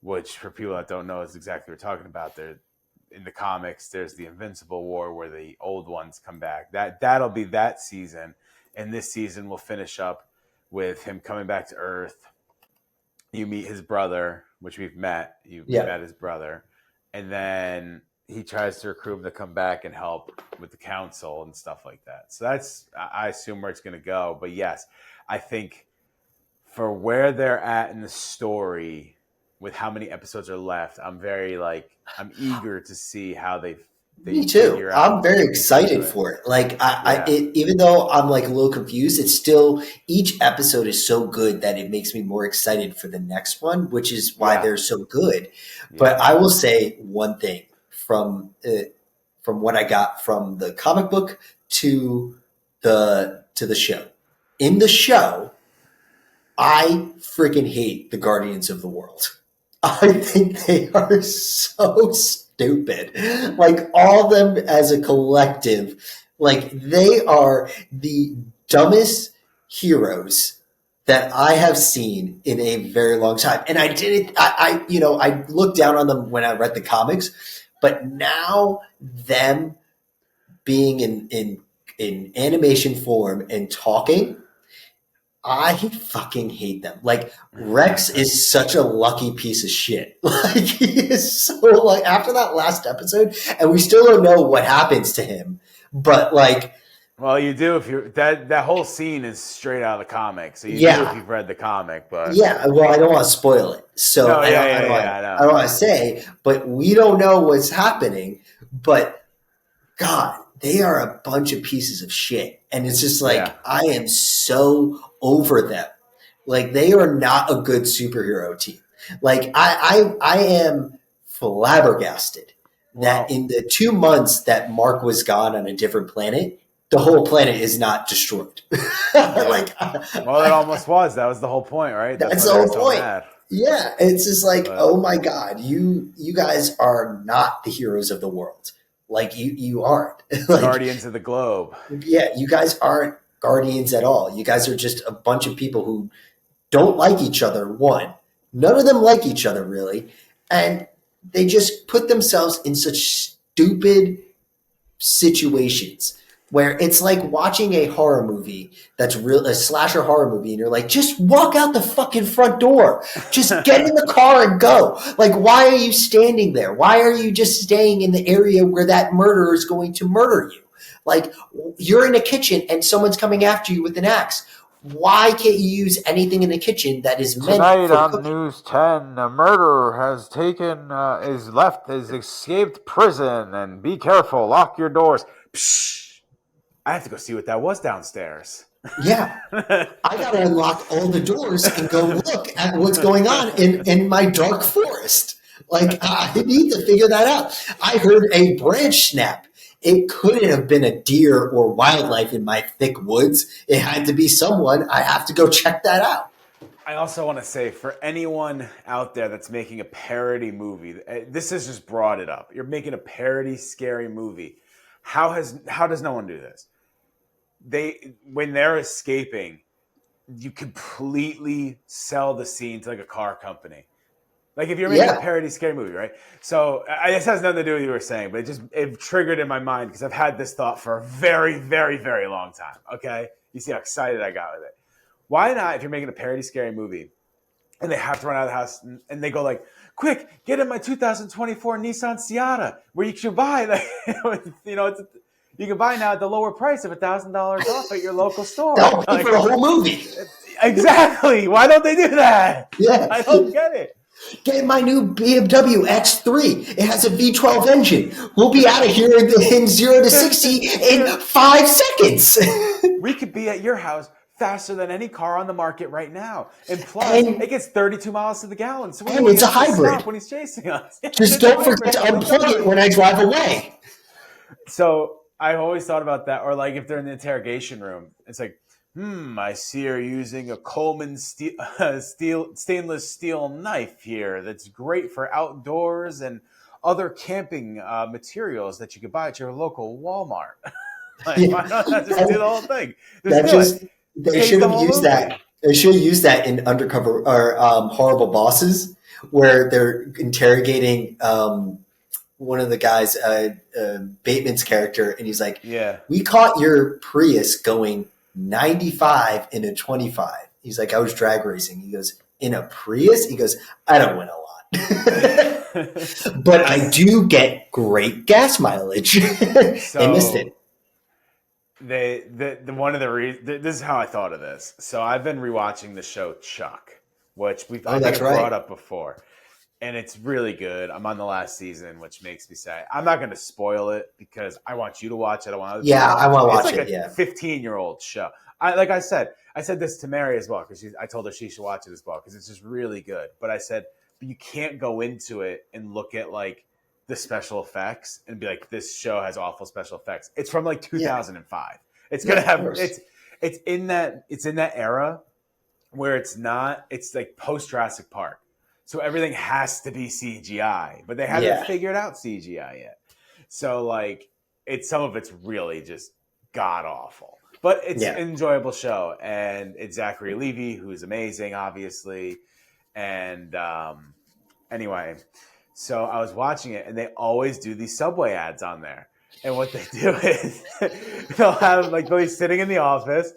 A: which for people that don't know is exactly what we're talking about. There, in the comics, there's the Invincible War where the old ones come back. That'll be that season, and this season will finish up with him coming back to Earth. You meet his brother, which we've met. You've
B: yeah.
A: met his brother, and then he tries to recruit him to come back and help with the council and stuff like that. So that's, I assume, where it's going to go. But yes, I think for where they're at in the story, with how many episodes are left, I'm very I'm eager to see how they
B: Me too.
A: figure
B: I'm
A: out the
B: very
A: pieces to
B: excited
A: it.
B: for it. Like
A: Yeah,
B: even though I'm like a little confused, it's still each episode is so good that it makes me more excited for the next one, which is why
A: yeah,
B: they're so good. But
A: yeah.
B: I will say one thing from what I got from the comic book to the show. In the show, I freaking hate the Guardians of the World. I think they are so stupid. Like all of them as a collective, like they are the dumbest heroes that I have seen in a very long time. And I didn't, I looked down on them when I read the comics, but now them being in animation form and talking, I fucking hate them. Like Rex is such a lucky piece of shit. Like he is so like after that last episode, and we still don't know what happens to him. But like,
A: well, you do if you that whole scene is straight out of the comic, so you do if
B: yeah,
A: you've read the comic. But
B: yeah. Well, I don't want to spoil it, so
A: no,
B: I
A: yeah,
B: don't.
A: yeah,
B: I don't.
A: yeah, I
B: I don't
A: know.
B: want to say, but we don't know what's happening. But God, they are a bunch of pieces of shit. And it's just like,
A: Yeah.
B: I am so over them. Like, they are not a good superhero team. Like, I am flabbergasted that in the 2 months that Mark was gone on a different planet, the whole planet is not destroyed. Like,
A: well, it almost was. That was the whole point, right?
B: That's
A: why
B: the
A: they were
B: whole
A: so
B: point.
A: mad.
B: Yeah, it's just like,
A: But-
B: oh my God, you guys are not the heroes of the world. Like you aren't. Like,
A: Guardians of the Globe.
B: yeah, you guys aren't guardians at all. You guys are just a bunch of people who don't like each other. One, none of them like each other really, and they just put themselves in such stupid situations where it's like watching a horror movie that's real, a slasher horror movie, and you're like, just walk out the fucking front door. Just get in the car and go. Like, why are you standing there? Why are you just staying in the area where that murderer is going to murder you? Like, you're in a kitchen and someone's coming after you with an axe. Why can't you use anything in the kitchen that is meant
A: Tonight
B: for
A: on
B: cooking?
A: News 10, a murderer has escaped prison, and be careful, lock your doors. Psh, I have to go see what that was downstairs.
B: Yeah. I got to unlock all the doors and go look at what's going on in my dark forest. Like, I need to figure that out. I heard a branch snap. It couldn't have been a deer or wildlife in my thick woods. It had to be someone. I have to go check that out.
A: I also want to say, for anyone out there that's making a parody movie, this has just brought it up. You're making a parody scary movie. How does no one do this? When they're escaping, you completely sell the scene to like a car company. Like if you're making a parody scary movie, right? So this has nothing to do with what you were saying, but it triggered in my mind because I've had this thought for a very, very, very long time. Okay, you see how excited I got with it. Why not, if you're making a parody scary movie, and they have to run out of the house, and they go like, "Quick, get in my 2024 Nissan Seata, where you should buy, like, you can buy now at the lower price of $1,000 off at your local store."
B: That'll pay for the whole movie.
A: Exactly. Why don't they do that?
B: Yeah,
A: I don't get it.
B: Get my new BMW X3. It has a V12 engine. We'll be out of here in 0 to 60 in 5 seconds.
A: We could be at your house faster than any car on the market right now. And plus, it gets 32 miles to the gallon. So
B: and it's a hybrid.
A: Stop when he's chasing us.
B: Just don't forget to unplug it when I drive away.
A: So I always thought about that. Or like if they're in the interrogation room, it's like, I see you're using a Coleman stainless steel knife here that's great for outdoors and other camping materials that you could buy at your local Walmart. Like, why not just do the whole thing?
B: They should have used that. They should have used that in Undercover or Horrible Bosses, where they're interrogating one of the guys, Bateman's character, and he's like,
A: "Yeah,
B: we caught your Prius going 95 in a 25." He's like, "I was drag racing." He goes, "In a Prius?" He goes, "I don't win a lot, but I do get great gas mileage." They missed it.
A: One of the reasons, this is how I thought of this. So I've been rewatching the show Chuck, which I think brought up before, and it's really good. I'm on the last season, which makes me say I'm not going to spoil it because I want you to watch it. I want other people to watch
B: I want to watch
A: it. It's like
B: a
A: 15-year-old show. I said this to Mary as well because I told her she should watch it as well because it's just really good. But I said, but you can't go into it and look at like the special effects and be like, this show has awful special effects. It's from like 2005. Yeah. It's gonna have it's in that era where it's like post Jurassic Park. So everything has to be CGI, but they haven't figured out CGI yet. So like some of it's really just god awful. But it's an enjoyable show, and it's Zachary Levi, who's amazing, obviously. And anyway, so I was watching it, and they always do these Subway ads on there. And what they do is they'll be sitting in the office,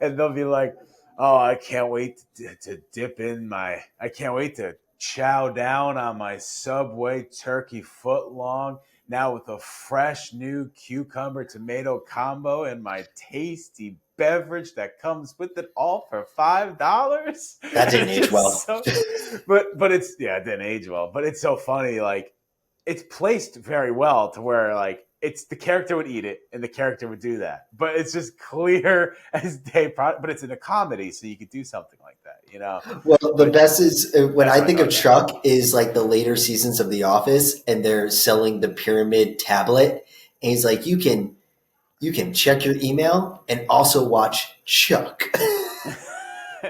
A: and they'll be like, Oh, I can't wait to dip in I can't wait to chow down on my Subway turkey foot long now with a fresh new cucumber tomato combo and my tasty beverage that comes with it all for $5.
B: That
A: And
B: didn't
A: it's
B: age
A: just
B: well.
A: so, but it's, yeah, it didn't age well, but it's so funny. Like, it's placed very well to where like it's the character would eat it and the character would do that, but it's just clear as day. But it's in a comedy, so you could do something like that, you know.
B: Well, the
A: But
B: best is when
A: that's
B: I
A: what I
B: think
A: thought
B: of
A: of that.
B: Chuck is like the later seasons of The Office, and they're selling the pyramid tablet, and he's like, you can check your email and also watch Chuck.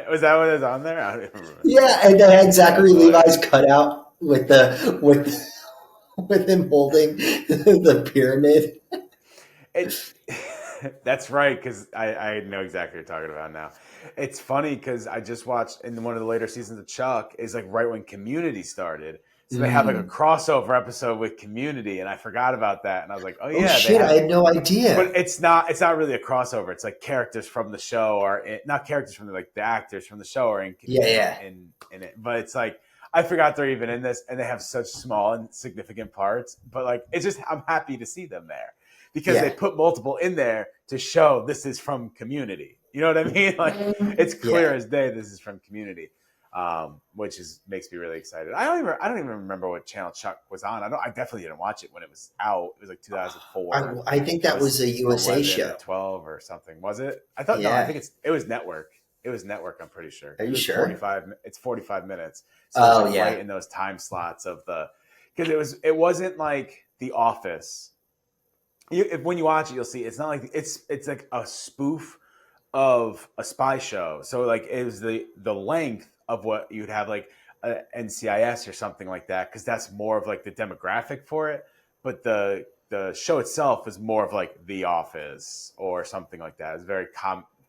A: Was that what was on there? I don't even remember.
B: Yeah, and they had
A: That's
B: Zachary Levi's
A: hilarious.
B: cutout with him holding the pyramid.
A: It that's right, because I know exactly what you're talking about now. It's funny because I just watched in one of the later seasons of Chuck is like right when Community started. So they have like a
B: Mm.
A: crossover episode with Community, and I forgot about that. And I was like, oh
B: Oh
A: yeah, they
B: shit! I
A: have.
B: had no
A: But
B: idea.
A: it's not really a crossover. It's like characters from the show, or not characters from like the actors from the show, are
B: Yeah, yeah,
A: in it. But it's like I forgot they're even in this, and they have such small and significant parts. But like it's just I'm happy to see them there because they
B: yeah,
A: put multiple in there to show this is from Community. You know what I mean? Like it's clear
B: yeah.
A: as day this is from Community. Which is makes me really excited. I don't even remember what channel Chuck was on. I definitely didn't watch it when it was out. It was like 2004.
B: I think
A: It
B: that
A: was
B: was a USA
A: 11 or
B: show.
A: 12 or something. Was it? I thought no. I
B: Yeah.
A: think it was network. It was network. I'm pretty sure
B: Are you
A: because it's
B: sure?
A: 45. It's 45 minutes, so it's
B: Oh
A: like right
B: yeah.
A: in those time slots of the because it wasn't like The Office. When you watch it, you'll see it's not like it's like a spoof of a spy show. So like it was the length of what you'd have like a NCIS or something like that because that's more of like the demographic for it. But the show itself is more of like The Office or something like that. It's very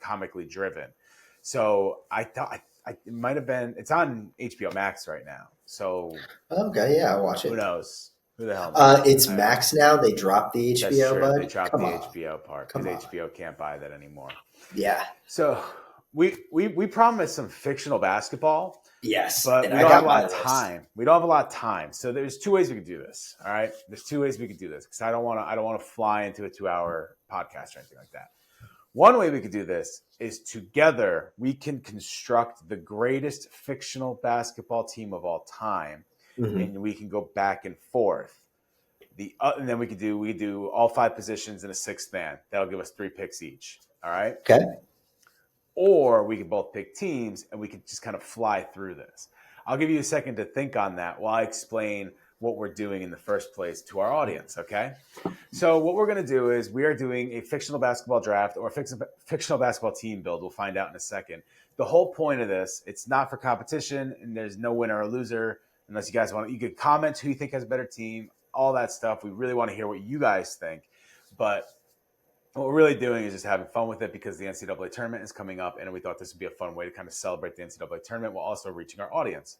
A: comically driven. So I thought it might have been. It's on HBO Max right now. So
B: Okay, yeah, I'll watch
A: who
B: it.
A: knows? Who the hell knows?
B: It's Max now. They dropped the
A: That's
B: HBO,
A: true. They
B: bud.
A: dropped
B: Come
A: the
B: on,
A: HBO part because
B: come on.
A: HBO can't buy that anymore.
B: Yeah.
A: So we promised some fictional basketball,
B: Yes,
A: but
B: and
A: we
B: I
A: don't have
B: got
A: a
B: my
A: lot of
B: list.
A: time. We don't have a lot of time. So there's two ways we could do this. All right. There's two ways we could do this because I don't want to fly into a 2 hour podcast or anything like that. One way we could do this is together we can construct the greatest fictional basketball team of all time,
B: Hmm.
A: and we can go back and forth. And then we do all five positions in a sixth man. That'll give us 3 picks each. All right.
B: Okay.
A: Or we could both pick teams and we could just kind of fly through this. I'll give you a second to think on that while I explain what we're doing in the first place to our audience, okay? So what we're going to do is we are doing a fictional basketball draft or a fictional basketball team build. We'll find out in a second. The whole point of this, it's not for competition and there's no winner or loser unless you guys want to. You could comment who you think has a better team, all that stuff. We really want to hear what you guys think. But what we're really doing is just having fun with it because the NCAA tournament is coming up, and we thought this would be a fun way to kind of celebrate the NCAA tournament while also reaching our audience.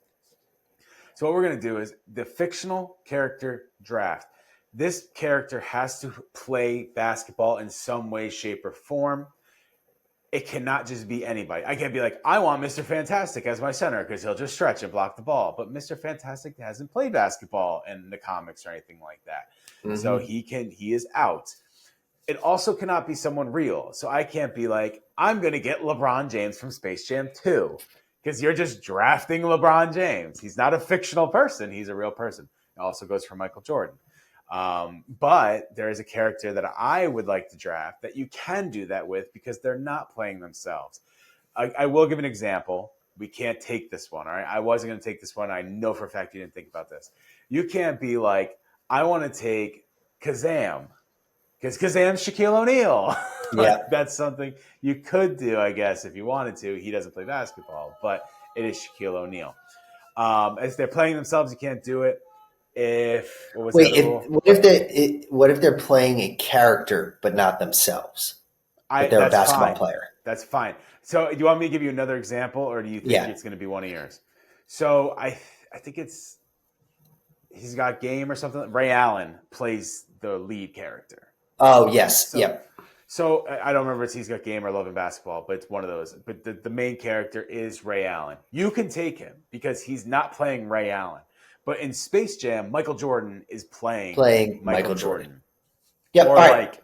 A: So what we're going to do is the fictional character draft. This character has to play basketball in some way, shape, or form. It cannot just be anybody. I can't be like, I want Mr. Fantastic as my center because he'll just stretch and block the ball. But Mr. Fantastic hasn't played basketball in the comics or anything like that. So
B: Hmm.
A: he is out. It also cannot be someone real. So I can't be like, I'm going to get LeBron James from Space Jam 2 because you're just drafting LeBron James. He's not a fictional person. He's a real person. It also goes for Michael Jordan. But there is a character that I would like to draft that you can do that with because they're not playing themselves. I will give an example. We can't take this one. All right. I wasn't going to take this one. I know for a fact you didn't think about this. You can't be like, I want to take Kazam because Kazam's Shaquille O'Neal.
B: Yeah.
A: Like that's something you could do, I guess, if you wanted to. He doesn't play basketball, but it is Shaquille O'Neal. As they're playing themselves, you can't do it. If what was the
B: Wait.
A: other rule?
B: What if they're playing a character but not themselves, but they're a
A: That's
B: basketball
A: fine.
B: player?
A: That's fine. So, do you want me to give you another example, or do you think
B: Yeah.
A: it's going to be one of yours? So, I think he's got game or something. Ray Allen plays the lead character.
B: Oh yes.
A: So
B: Yep.
A: So I don't remember if it's He's Got Game or Love and Basketball, but it's one of those. But the main character is Ray Allen. You can take him because he's not playing Ray Allen. But in Space Jam, Michael Jordan is playing
B: Michael Jordan.
A: Yep. Or
B: all
A: like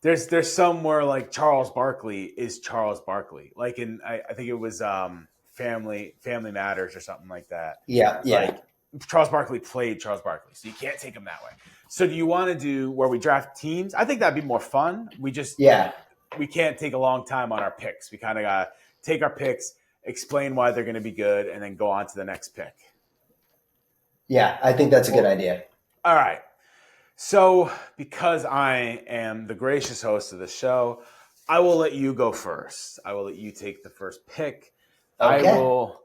A: there's some where like Charles Barkley is Charles Barkley. Like in I think it was Family Matters or something like that.
B: Yeah.
A: Like Charles Barkley played Charles Barkley, so you can't take him that way. So do you want to do where we draft teams? I think that'd be more fun. We can't take a long time on our picks. We kind of got to take our picks, explain why they're going to be good, and then go on to the next pick.
B: Yeah, I think that's a good idea.
A: All right. So because I am the gracious host of the show, I will let you go first. I will let you take the first pick.
B: Okay.
A: I will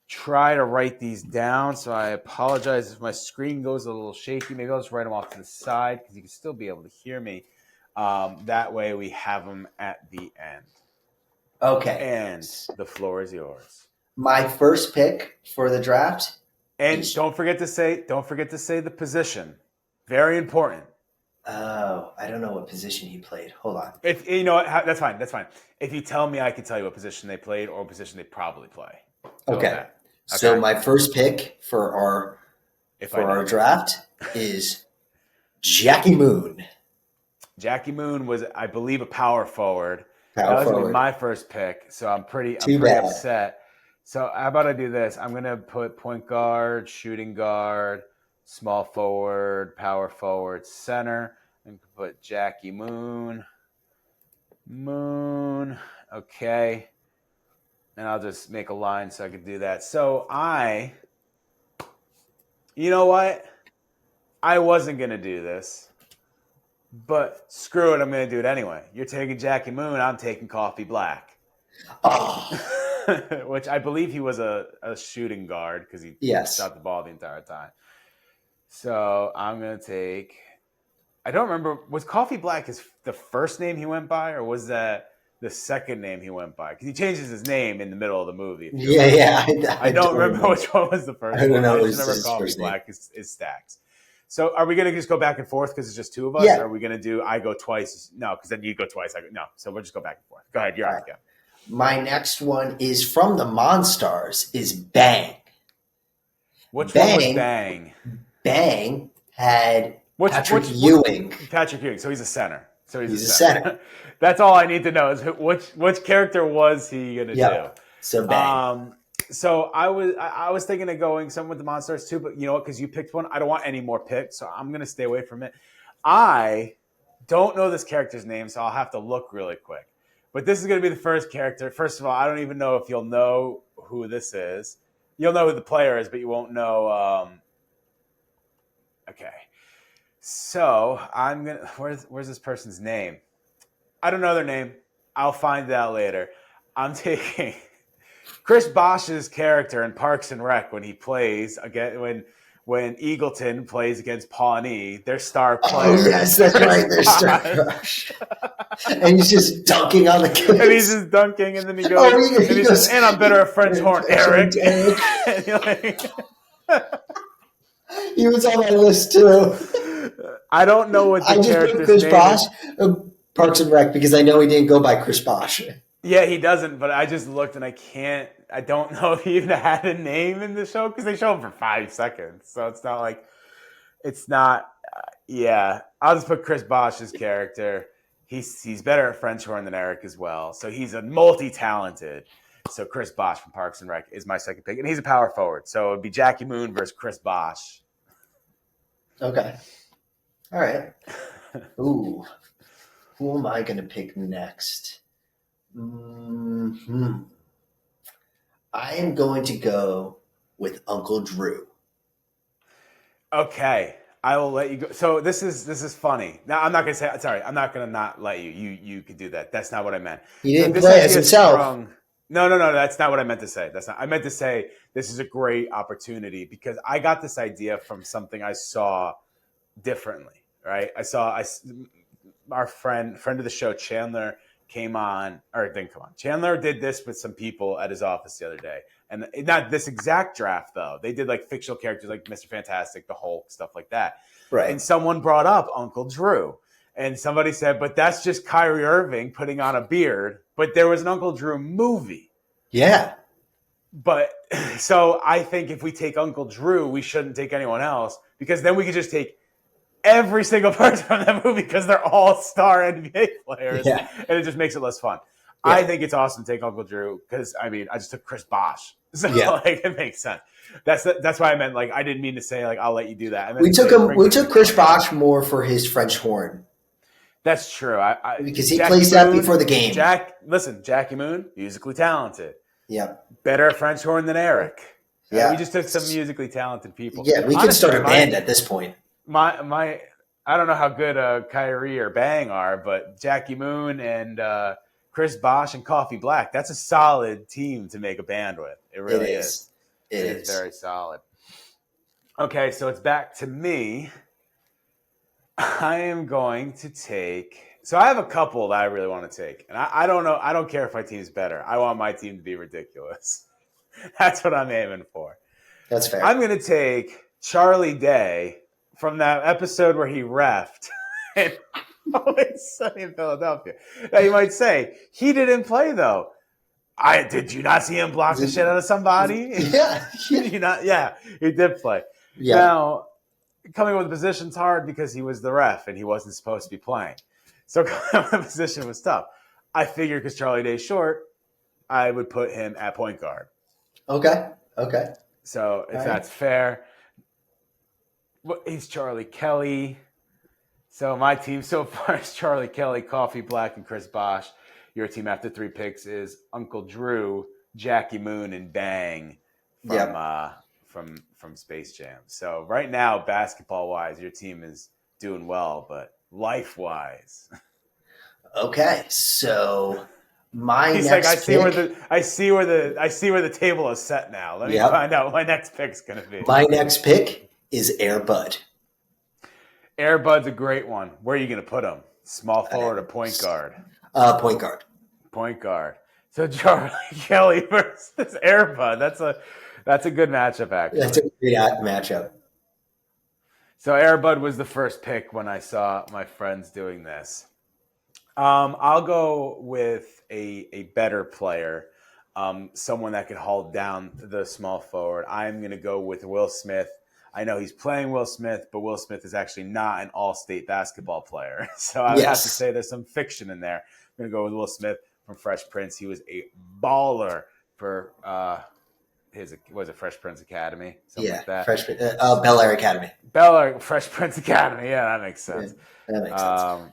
A: try to write these down, so I apologize if my screen goes a little shaky. Maybe I'll just write them off to the side because you can still be able to hear me. That way we have them at the end.
B: Okay.
A: And the floor is yours.
B: My first pick for the draft.
A: And don't forget to say the position. Very important.
B: Oh, I don't know what position he played. Hold on.
A: If you know what, that's fine. That's fine. If you tell me, I can tell you what position they played or what position they probably play.
B: Okay. So my first pick for our draft is Jackie Moon.
A: Jackie Moon was, I believe, a power forward. That was going to be my first pick, so I'm pretty upset. So how about I do this? I'm going to put point guard, shooting guard, small forward, power forward, center, and put Jackie Moon. Okay. And I'll just make a line so I can do that. So you know what? I wasn't going to do this, but screw it. I'm going to do it anyway. You're taking Jackie Moon. I'm taking Coffee Black.
B: Oh.
A: Which I believe he was a shooting guard because he shot the ball the entire time. So I'm going to take, I don't remember, was Coffee Black the first name he went by, or was that the second name he went by? Because he changes his name in the middle of the movie. I don't remember which one was the first one.
B: I don't know.
A: I just remember Coffee Black is Stacks. So are we going to just go back and forth because it's just two of us?
B: Yeah.
A: Or are we going to do I go twice? No, because then you go twice. No. So we'll just go back and forth. Go ahead. You're on again.
B: My next one is from the Monstars, is Bang.
A: Which one was Bang?
B: Bang had Patrick Ewing.
A: Patrick Ewing. So he's a center.
B: He's a center.
A: That's all I need to know is which character was he going to do?
B: So Bang.
A: So I was thinking of going some with the Monstars too, but you know what? Because you picked one, I don't want any more picks, so I'm going to stay away from it. I don't know this character's name, so I'll have to look really quick. But this is going to be the first character. First of all, I don't even know if you'll know who this is. You'll know who the player is, but you won't know. Okay. So I'm going to, where's this person's name? I don't know their name. I'll find it out later. I'm taking Chris Bosh's character in Parks and Rec when he plays again, when Eagleton plays against Pawnee, their star player.
B: Oh, yes, that's right. Their star crush. And he's just dunking on the kids.
A: And he's just dunking, and then he goes, he says, and I'm better at French horn, Eric.
B: He was on my list, too.
A: I don't know what the character's name is.
B: Chris Bosh, Parks and Rec, because I know he didn't go by Chris Bosh.
A: Yeah, he doesn't, but I just looked, and I don't know if he even had a name in the show, because they show him for 5 seconds. So it's not like, I'll just put Chris Bosh's character. He's better at French horn than Eric as well. So he's a multi-talented. So Chris Bosh from Parks and Rec is my second pick. And he's a power forward. So it would be Jackie Moon versus Chris Bosh.
B: Okay. All right. Ooh. Who am I going to pick next? I am going to go with Uncle Drew.
A: Okay. I will let you go. So this is funny. Now I'm not gonna say. Sorry, I'm not gonna not let you. You could do that. That's not what I meant.
B: He didn't play as himself.
A: No. That's not what I meant to say. I meant to say this is a great opportunity because I got this idea from something I saw differently. Right? Our friend of the show, Chandler, came on, or didn't come on. Chandler did this with some people at his office the other day. And not this exact draft, though. They did like fictional characters like Mr. Fantastic, the Hulk, stuff like that.
B: Right.
A: And someone brought up Uncle Drew. And somebody said, but that's just Kyrie Irving putting on a beard. But there was an Uncle Drew movie.
B: Yeah.
A: But so I think if we take Uncle Drew, we shouldn't take anyone else, because then we could just take every single person from that movie because they're all star NBA players.
B: Yeah.
A: And it just makes it less fun.
B: Yeah.
A: I think it's awesome to take Uncle Drew because, I mean, I just took Chris Bosh. So,
B: Yeah.
A: like, it makes sense. That's why I meant, like, I didn't mean to say, like, I'll let you do that. I meant
B: We
A: to
B: took
A: say,
B: him. We took Chris Bosh more for his French horn.
A: That's true.
B: Because he
A: Jackie
B: plays that
A: Moon,
B: before the game.
A: Jackie Moon, musically talented.
B: Yeah.
A: Better French horn than Eric.
B: Yeah.
A: We just took some musically talented people.
B: Yeah, we can start a band at this point.
A: I don't know how good Kyrie or Bang are, but Jackie Moon and Chris Bosh and Coffee Black, that's a solid team to make a band with. It really is. It is very solid. Okay, so it's back to me. I am going to take. So I have a couple that I really want to take, and I don't know. I don't care if my team's better. I want my team to be ridiculous. That's what I'm aiming for.
B: That's fair.
A: I'm going to take Charlie Day from that episode where he reffed in Always Sunny in Philadelphia. Now you might say he didn't play though. Did you not see him block the shit out of somebody?
B: Yeah.
A: Did you not? Yeah, he did play.
B: Yeah.
A: Now, coming with the position's hard because he was the ref and he wasn't supposed to be playing. So coming with the position was tough. I figured because Charlie Day's short, I would put him at point guard.
B: Okay.
A: So if that's fair, he's Charlie Kelly. So my team so far is Charlie Kelly, Coffee Black, and Chris Bosh. Your team after 3 picks is Uncle Drew, Jackie Moon, and Bang from Space Jam. So right now, basketball-wise, your team is doing well, but life-wise.
B: Okay, so
A: He's
B: next
A: like,
B: pick,
A: I see where the table is set now. Let me find out what my next pick's going to be.
B: My next pick is Air Bud.
A: Air Bud's a great one. Where are you going to put him? Small forward or point guard?
B: Point guard.
A: Point guard. So Charlie Kelly versus Air Bud. That's a good matchup, actually.
B: That's a great matchup.
A: So Air Bud was the first pick when I saw my friends doing this. I'll go with a better player, someone that could hold down the small forward. I'm going to go with Will Smith. I know he's playing Will Smith, but Will Smith is actually not an all-state basketball player. So I would have to say there's some fiction in there. I'm going to go with Will Smith from Fresh Prince. He was a baller for was it Fresh Prince Academy? Something like that.
B: Bel Air Academy.
A: Bel Air, Fresh Prince Academy. Yeah, that makes sense.
B: Yeah, that makes sense.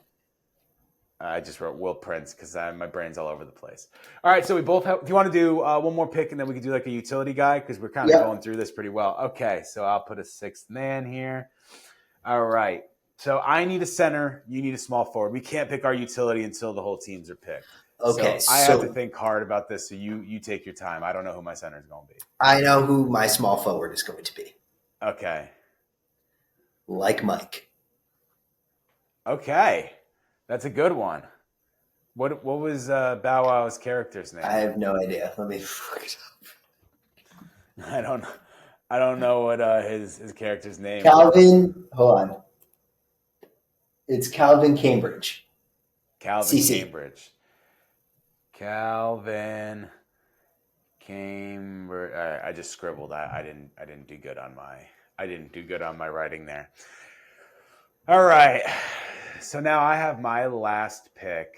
A: I just wrote Will Prince because my brain's all over the place. All right, so we both have. Do you want to do one more pick and then we can do like a utility guy because we're kind of going through this pretty well. Okay, so I'll put a 6th man here. All right, so I need a center. You need a small forward. We can't pick our utility until the whole teams are picked.
B: Okay,
A: so I have to think hard about this. So you take your time. I don't know who my center is going to be.
B: I know who my small forward is going to be.
A: Okay.
B: Like Mike.
A: Okay. That's a good one. What was Bow Wow's character's name?
B: I have no idea. Let me look it
A: up. I don't know what his character's name
B: Calvin, hold on. It's Calvin Cambridge.
A: Cambridge. Calvin Cambridge. I just scribbled. I didn't do good on my writing there. All right. So now I have my last pick.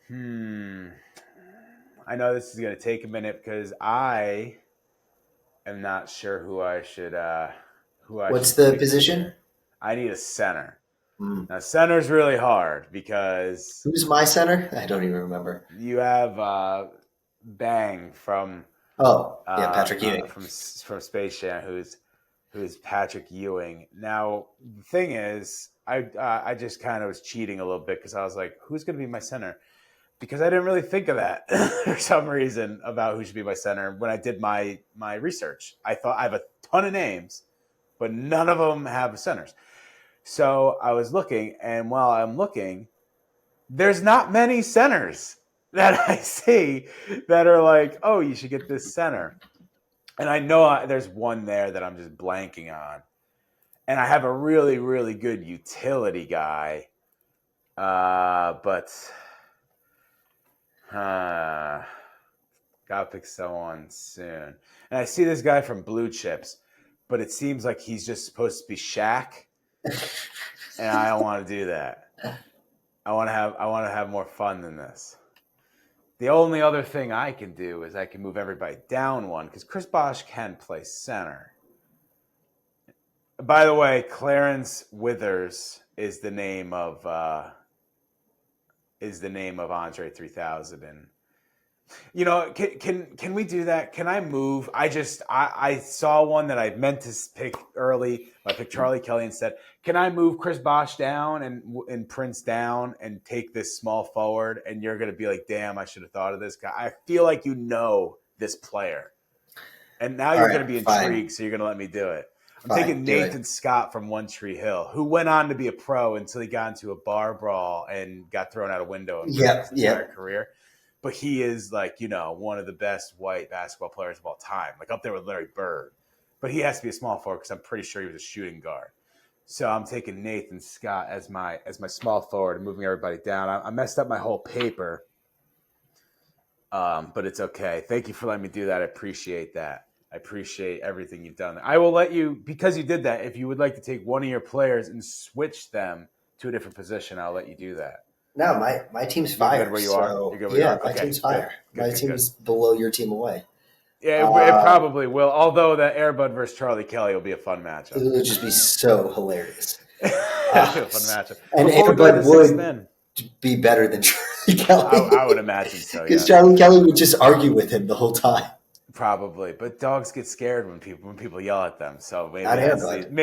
A: I know this is going to take a minute because I am not sure who I should.
B: What's the position?
A: I need a center. Now, center's really hard because
B: who's my center? I don't even remember.
A: You have Bang from
B: Patrick Ewing
A: from Space Jam, who's Patrick Ewing. Now, the thing is, I just kind of was cheating a little bit because I was like, who's going to be my center? Because I didn't really think of that for some reason about who should be my center. When I did my research, I thought I have a ton of names, but none of them have centers. So I was looking, and while I'm looking, there's not many centers that I see that are like, oh, you should get this center. And I know there's one there that I'm just blanking on. and I have a really, really good utility guy. But gotta pick someone soon. And I see this guy from Blue Chips, but it seems like he's just supposed to be Shaq, and I don't want to do that. I want to have more fun than this. The only other thing I can do is I can move everybody down one because Chris Bosh can play center. By the way, Clarence Withers is the name of Andre 3000, and can we do that? Can I move? I saw one that I meant to pick early. I picked Charlie Kelly instead. Can I move Chris Bosh down and Prince down and take this small forward? And you're going to be like, damn, I should have thought of this guy. I feel like you know this player, and now you're going to be intrigued, so you're going to let me do it. I'm taking Nathan Scott from One Tree Hill, who went on to be a pro until he got into a bar brawl and got thrown out a window in his entire career. But he is one of the best white basketball players of all time, like up there with Larry Bird. But he has to be a small forward because I'm pretty sure he was a shooting guard. So I'm taking Nathan Scott as my small forward and moving everybody down. I messed up my whole paper, but it's okay. Thank you for letting me do that. I appreciate that. I appreciate everything you've done. I will let you, because you did that, if you would like to take one of your players and switch them to a different position, I'll let you do that.
B: No, my team's fire.
A: You're good where you are? You're good where you are?
B: My team's fire. My team's below your team away.
A: Yeah, it probably will. Although that Airbud versus Charlie Kelly will be a fun matchup.
B: It would just be so hilarious.
A: It'll be a fun matchup.
B: And Airbud would be better than Charlie Kelly.
A: I would imagine so,
B: because Charlie Kelly would just argue with him the whole time.
A: Probably, but dogs get scared when people yell at them. So maybe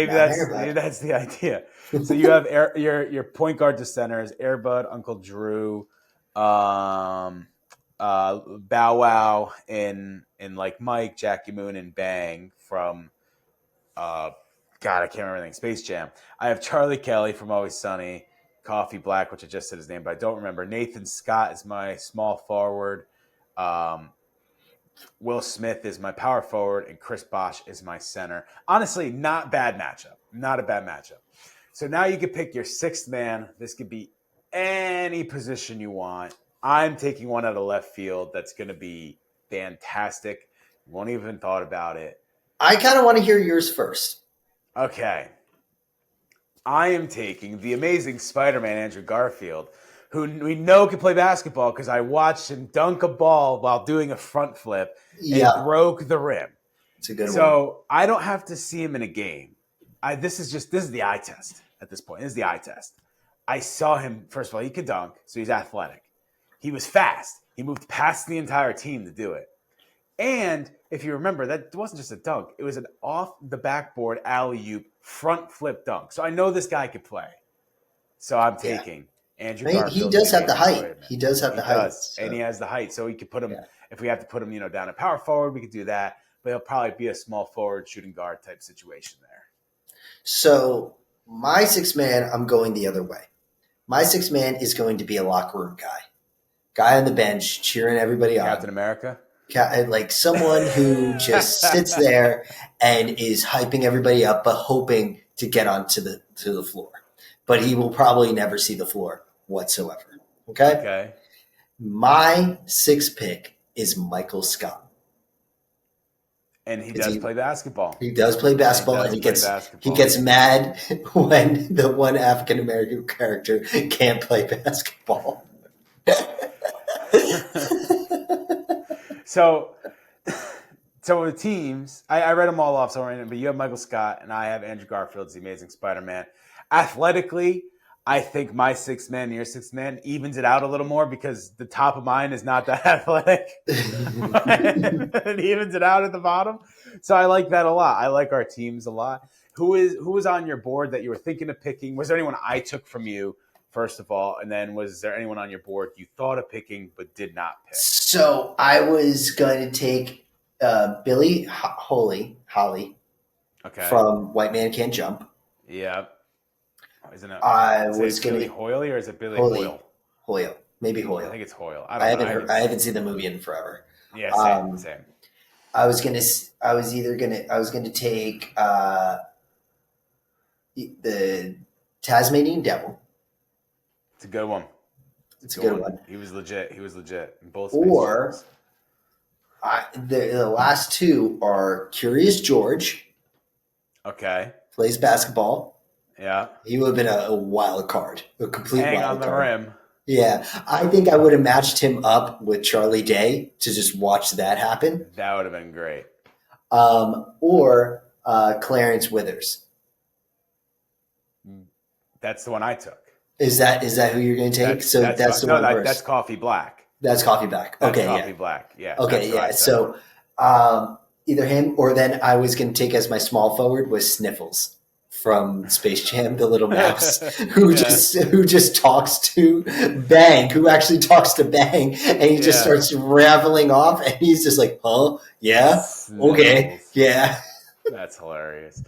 A: that's the idea. So you have your point guard to centers: Airbud, Uncle Drew, Bow Wow, and like Mike, Jackie Moon, and Bang from I can't remember anything. Space Jam. I have Charlie Kelly from Always Sunny, Coffee Black, which I just said his name, but I don't remember. Nathan Scott is my small forward. Will Smith is my power forward, and Chris Bosh is my center. Honestly, not bad matchup. Not a bad matchup. So now you can pick your sixth man. This could be any position you want. I'm taking one out of left field that's going to be fantastic. Won't even thought about it.
B: I kind of want to hear yours first.
A: Okay. I am taking the amazing Spider-Man, Andrew Garfield, who we know can play basketball because I watched him dunk a ball while doing a front flip and broke the rim.
B: It's a good one.
A: So I don't have to see him in a game. This is the eye test at this point. This is the eye test. I saw him, first of all, he could dunk, so he's athletic. He was fast. He moved past the entire team to do it. And if you remember, that wasn't just a dunk. It was an off-the-backboard alley-oop front flip dunk. So I know this guy could play. So I'm taking Andrew Garfield.
B: He does have the height. He does have the height.
A: And he has the height. So we could put him, if we have to put him, down at power forward, we could do that. But he'll probably be a small forward, shooting guard type situation there.
B: So my sixth man, I'm going the other way. My sixth man is going to be a locker room guy on the bench cheering everybody on.
A: Captain America?
B: Like someone who just sits there and is hyping everybody up, but hoping to get onto the floor. But he will probably never see the floor whatsoever. Okay. My sixth pick is Michael Scott.
A: And he does play basketball.
B: He does play basketball, and he gets mad when the one African American character can't play basketball.
A: So the teams, I read them all off, but you have Michael Scott, and I have Andrew Garfield, the Amazing Spider-Man. Athletically, I think my sixth man and your sixth man evens it out a little more because the top of mine is not that athletic. It evens it out at the bottom. So I like that a lot. I like our teams a lot. Who was on your board that you were thinking of picking? Was there anyone I took from you, first of all? And then was there anyone on your board you thought of picking but did not pick?
B: So I was going to take Billy Holly from White Man Can't Jump.
A: Yeah. Isn't it?
B: Is
A: it Billy Hoyle or is it Billy Hoyle?
B: Hoyle. Maybe Hoyle.
A: I think it's Hoyle.
B: I haven't seen the movie in forever.
A: Yeah, same.
B: I was gonna take the Tasmanian Devil.
A: It's a good one.
B: It's a good one.
A: He was legit in both Space
B: Or
A: Jams.
B: the last two are Curious George,
A: Okay.
B: plays basketball.
A: Yeah.
B: He would have been a wild card, a complete
A: Hang
B: wild
A: on the
B: card.
A: rim.
B: Yeah, I think I would have matched him up with Charlie Day to just watch that happen.
A: That would have been great.
B: Or Clarence Withers.
A: That's the one I took.
B: Is that who you're going to take? That's the one first.
A: That's Coffee Black.
B: That's Coffee Black.
A: That's
B: Okay,
A: Coffee
B: yeah.
A: Black. Yeah.
B: Okay, yeah. So either him or then I was going to take as my small forward was Sniffles from Space Jam, the little mouse who just talks to Bang, who actually talks to Bang, and he just starts raveling off, and he's just like, "Huh? Yeah,
A: Sniffles.
B: Okay, yeah."
A: That's hilarious.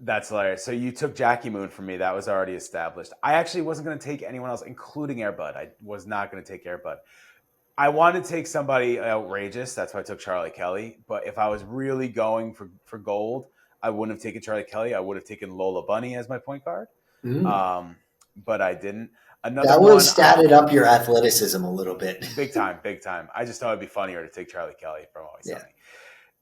A: That's hilarious. So you took Jackie Moon from me. That was already established. I actually wasn't going to take anyone else, including Air Bud. I was not going to take Air Bud. I wanted to take somebody outrageous. That's why I took Charlie Kelly. But if I was really going for gold, I wouldn't have taken Charlie Kelly. I would have taken Lola Bunny as my point guard. But I didn't.
B: That would have statted up your athleticism a little bit.
A: Big time. I just thought it'd be funnier to take Charlie Kelly from Always Sunny.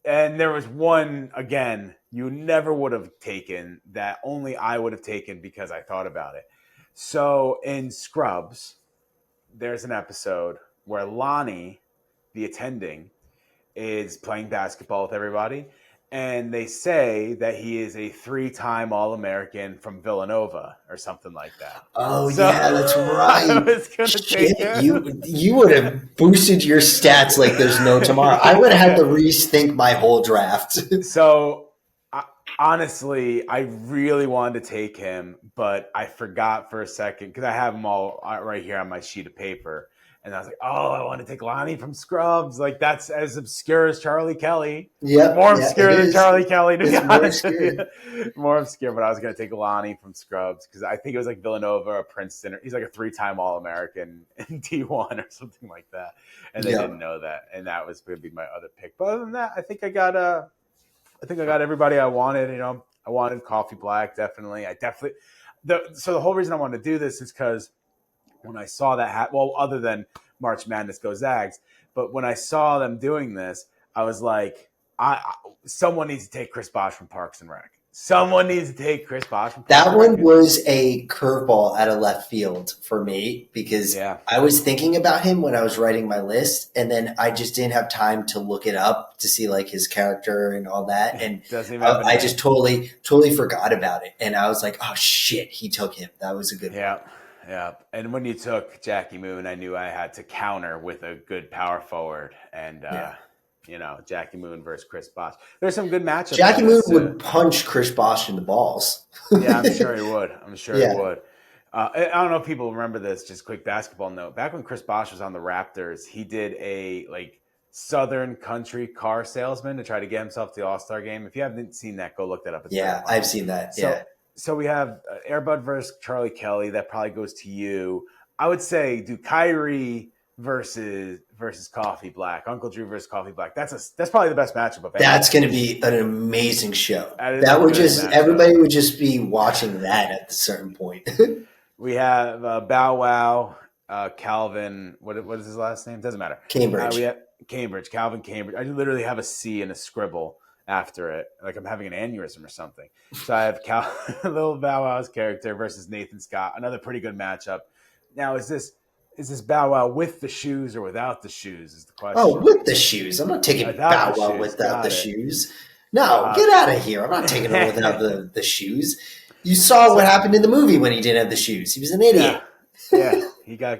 A: And there was one, again, you never would have taken that only I would have taken because I thought about it. So in Scrubs, there's an episode where Lonnie, the attending, is playing basketball with everybody. And they say that he is a 3-time All-American from Villanova or something like that.
B: Oh, so, yeah, that's right.
A: I was going to take him.
B: You would have boosted your stats like there's no tomorrow. I would have had to rethink my whole draft.
A: So, honestly, I really wanted to take him, but I forgot for a second because I have them all right here on my sheet of paper. And I was like, oh, I want to take Lonnie from Scrubs. Like, that's as obscure as Charlie Kelly.
B: Yeah,
A: more obscure than Charlie Kelly, to be honest. More obscure, but I was going to take Lonnie from Scrubs because I think it was like Villanova or Princeton. He's like a 3-time All-American in D1 or something like that. And they didn't know that. And that was going to be my other pick. But other than that, I think I got everybody I wanted. You know, I wanted Coffee Black, definitely. So the whole reason I wanted to do this is because when I saw that other than March Madness Go Zags, but when I saw them doing this, I was like, someone needs to take Chris Bosh from Parks and Rec. Someone needs to take Chris Bosh from Parks
B: That
A: and Rec.
B: one was a curveball out of left field for me because I was thinking about him when I was writing my list, and then I just didn't have time to look it up to see like his character and all that, and I just totally forgot about it, and I was like, oh shit, he took him. That was a good one.
A: Yeah, and when you took Jackie Moon, I knew I had to counter with a good power forward, and Jackie Moon versus Chris Bosh. There's some good matchups.
B: Jackie Moon would punch Chris Bosh in the balls.
A: Yeah, I'm sure he would. He would. I don't know if people remember this. Just quick basketball note: back when Chris Bosh was on the Raptors, he did a Southern country car salesman to try to get himself to the All-Star game. If you haven't seen that, go look that up.
B: I've seen that.
A: So we have Air Bud versus Charlie Kelly. That probably goes to you. I would say do Kyrie versus Coffee Black. Uncle Drew versus Coffee Black. That's probably the best matchup of anything.
B: That's going to be an amazing show. Everybody would just be watching that at a certain point.
A: We have Bow Wow, Calvin. What is his last name? Doesn't matter.
B: Cambridge.
A: We have Calvin Cambridge. I literally have a C and a scribble after it, like I'm having an aneurysm or something. So I have Little Bow Wow's character versus Nathan Scott, another pretty good matchup. Now, is this Bow Wow with the shoes or without the shoes? Is the question.
B: Oh, with the shoes. I'm not taking Bow Wow without the shoes. No, get out of here. I'm not taking him without the shoes. You saw what happened in the movie when he didn't have the shoes. He was an idiot.
A: Yeah.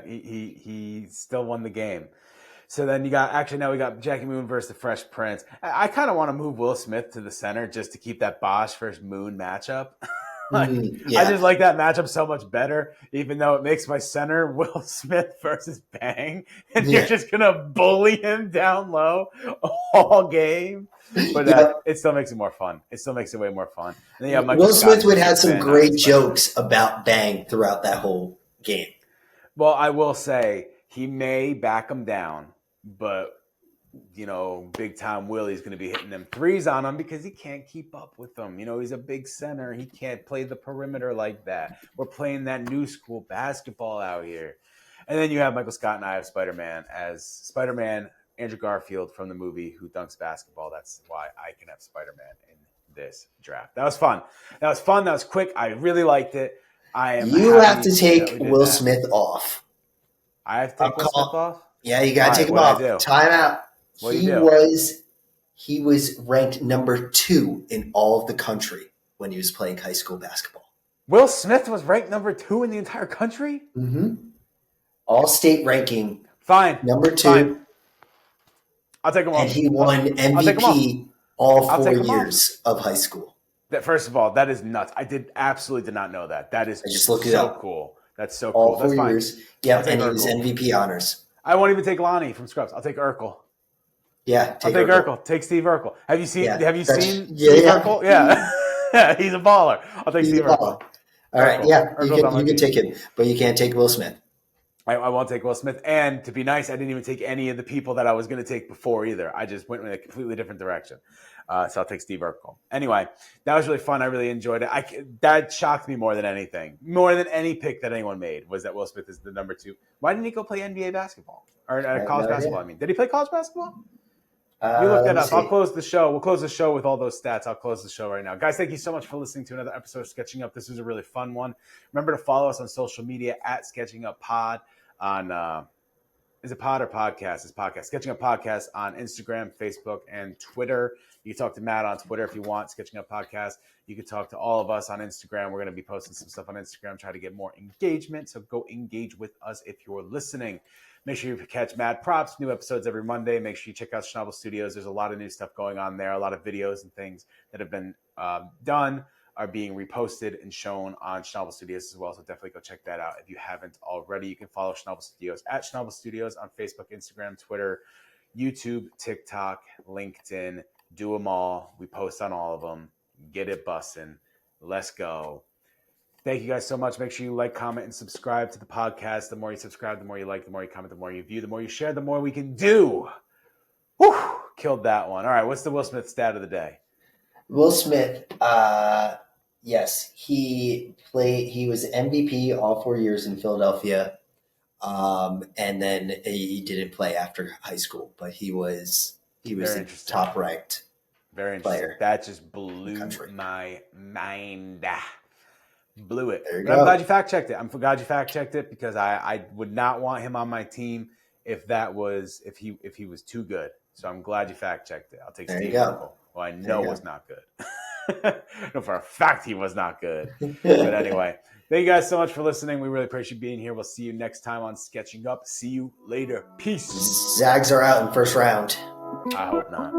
A: He still won the game. So then we got Jackie Moon versus the Fresh Prince. I kind of want to move Will Smith to the center just to keep that Bosh versus Moon matchup. I just like that matchup so much better, even though it makes my center Will Smith versus Bang, and you're just gonna bully him down low all game. But it still makes it more fun. It still makes it way more fun. And then,
B: Will Smith would have some great jokes about Bang throughout that whole game.
A: Well, I will say he may back him down, but Big Time Willie's going to be hitting them threes on him because he can't keep up with them. He's a big center. He can't play the perimeter like that. We're playing that new school basketball out here. And then you have Michael Scott and I have Spider-Man as Spider-Man, Andrew Garfield from the movie Who Dunks Basketball. That's why I can have Spider-Man in this draft. That was fun. That was quick. I really liked it.
B: You have to take Will Smith off.
A: I have to take Will Smith off?
B: Yeah, you got to take him off. Time out. He was ranked number 2 in all of the country when he was playing high school basketball.
A: Will Smith was ranked number 2 in the entire country?
B: Mm-hmm. All state ranking.
A: Fine.
B: Number 2.
A: Fine. I'll take him off.
B: And he won MVP all 4 years of high school.
A: First of all, that is nuts. I absolutely did not know that. That is so cool. That's so cool.
B: All 4 years. Yeah, and he was MVP honors.
A: I won't even take Lonnie from Scrubs. I'll take Urkel.
B: Yeah,
A: I'll take Urkel. Take Steve Urkel. Have you seen Steve Urkel? Yeah. He's a baller. I'll take Steve Urkel.
B: All right, yeah, you can take him, but you can't take Will Smith.
A: I won't take Will Smith. And to be nice, I didn't even take any of the people that I was going to take before either. I just went in a completely different direction. So I'll take Steve Urkel. Anyway, that was really fun. I really enjoyed it. That shocked me more than anything. More than any pick that anyone made was that Will Smith is the number 2. Why didn't he go play NBA basketball? Or college basketball, I mean. Did he play college basketball? You look that up. I'll close the show. We'll close the show with all those stats. I'll close the show right now. Guys, thank you so much for listening to another episode of Sketching Up. This was a really fun one. Remember to follow us on social media at Sketching Up Pod on is it pod or podcast? It's podcast. Sketching Up Podcast on Instagram, Facebook, and Twitter. You can talk to Matt on Twitter if you want, Sketching Up Podcast. You can talk to all of us on Instagram. We're going to be posting some stuff on Instagram, try to get more engagement. So go engage with us if you're listening. Make sure you catch Mad Props, new episodes every Monday. Make sure you check out Schnabel Studios. There's a lot of new stuff going on there. A lot of videos and things that have been done are being reposted and shown on Schnabel Studios as well. So definitely go check that out if you haven't already. You can follow Schnabel Studios at Schnabel Studios on Facebook, Instagram, Twitter, YouTube, TikTok, LinkedIn. Do them all. We post on all of them. Get it bussin'. Let's go. Thank you guys so much. Make sure you like, comment, and subscribe to the podcast. The more you subscribe, the more you like, the more you comment, the more you view, the more you share, the more we can do. Whew, killed that one. All right, what's the Will Smith stat of the day?
B: Will Smith, yes, he was MVP all 4 years in Philadelphia, and then he didn't play after high school, but he was a top ranked.
A: Very interesting. Player. That just blew my mind. Blew it. But I'm glad you fact checked it. I'm glad you fact checked it because I would not want him on my team if he was too good. So I'm glad you fact checked it. I'll take Steve Urkel, who I know was not good. No, for a fact he was not good. But anyway, thank you guys so much for listening. We really appreciate you being here. We'll see you next time on Sketching Up. See you later. Peace.
B: Zags are out in first round.
A: I hope not.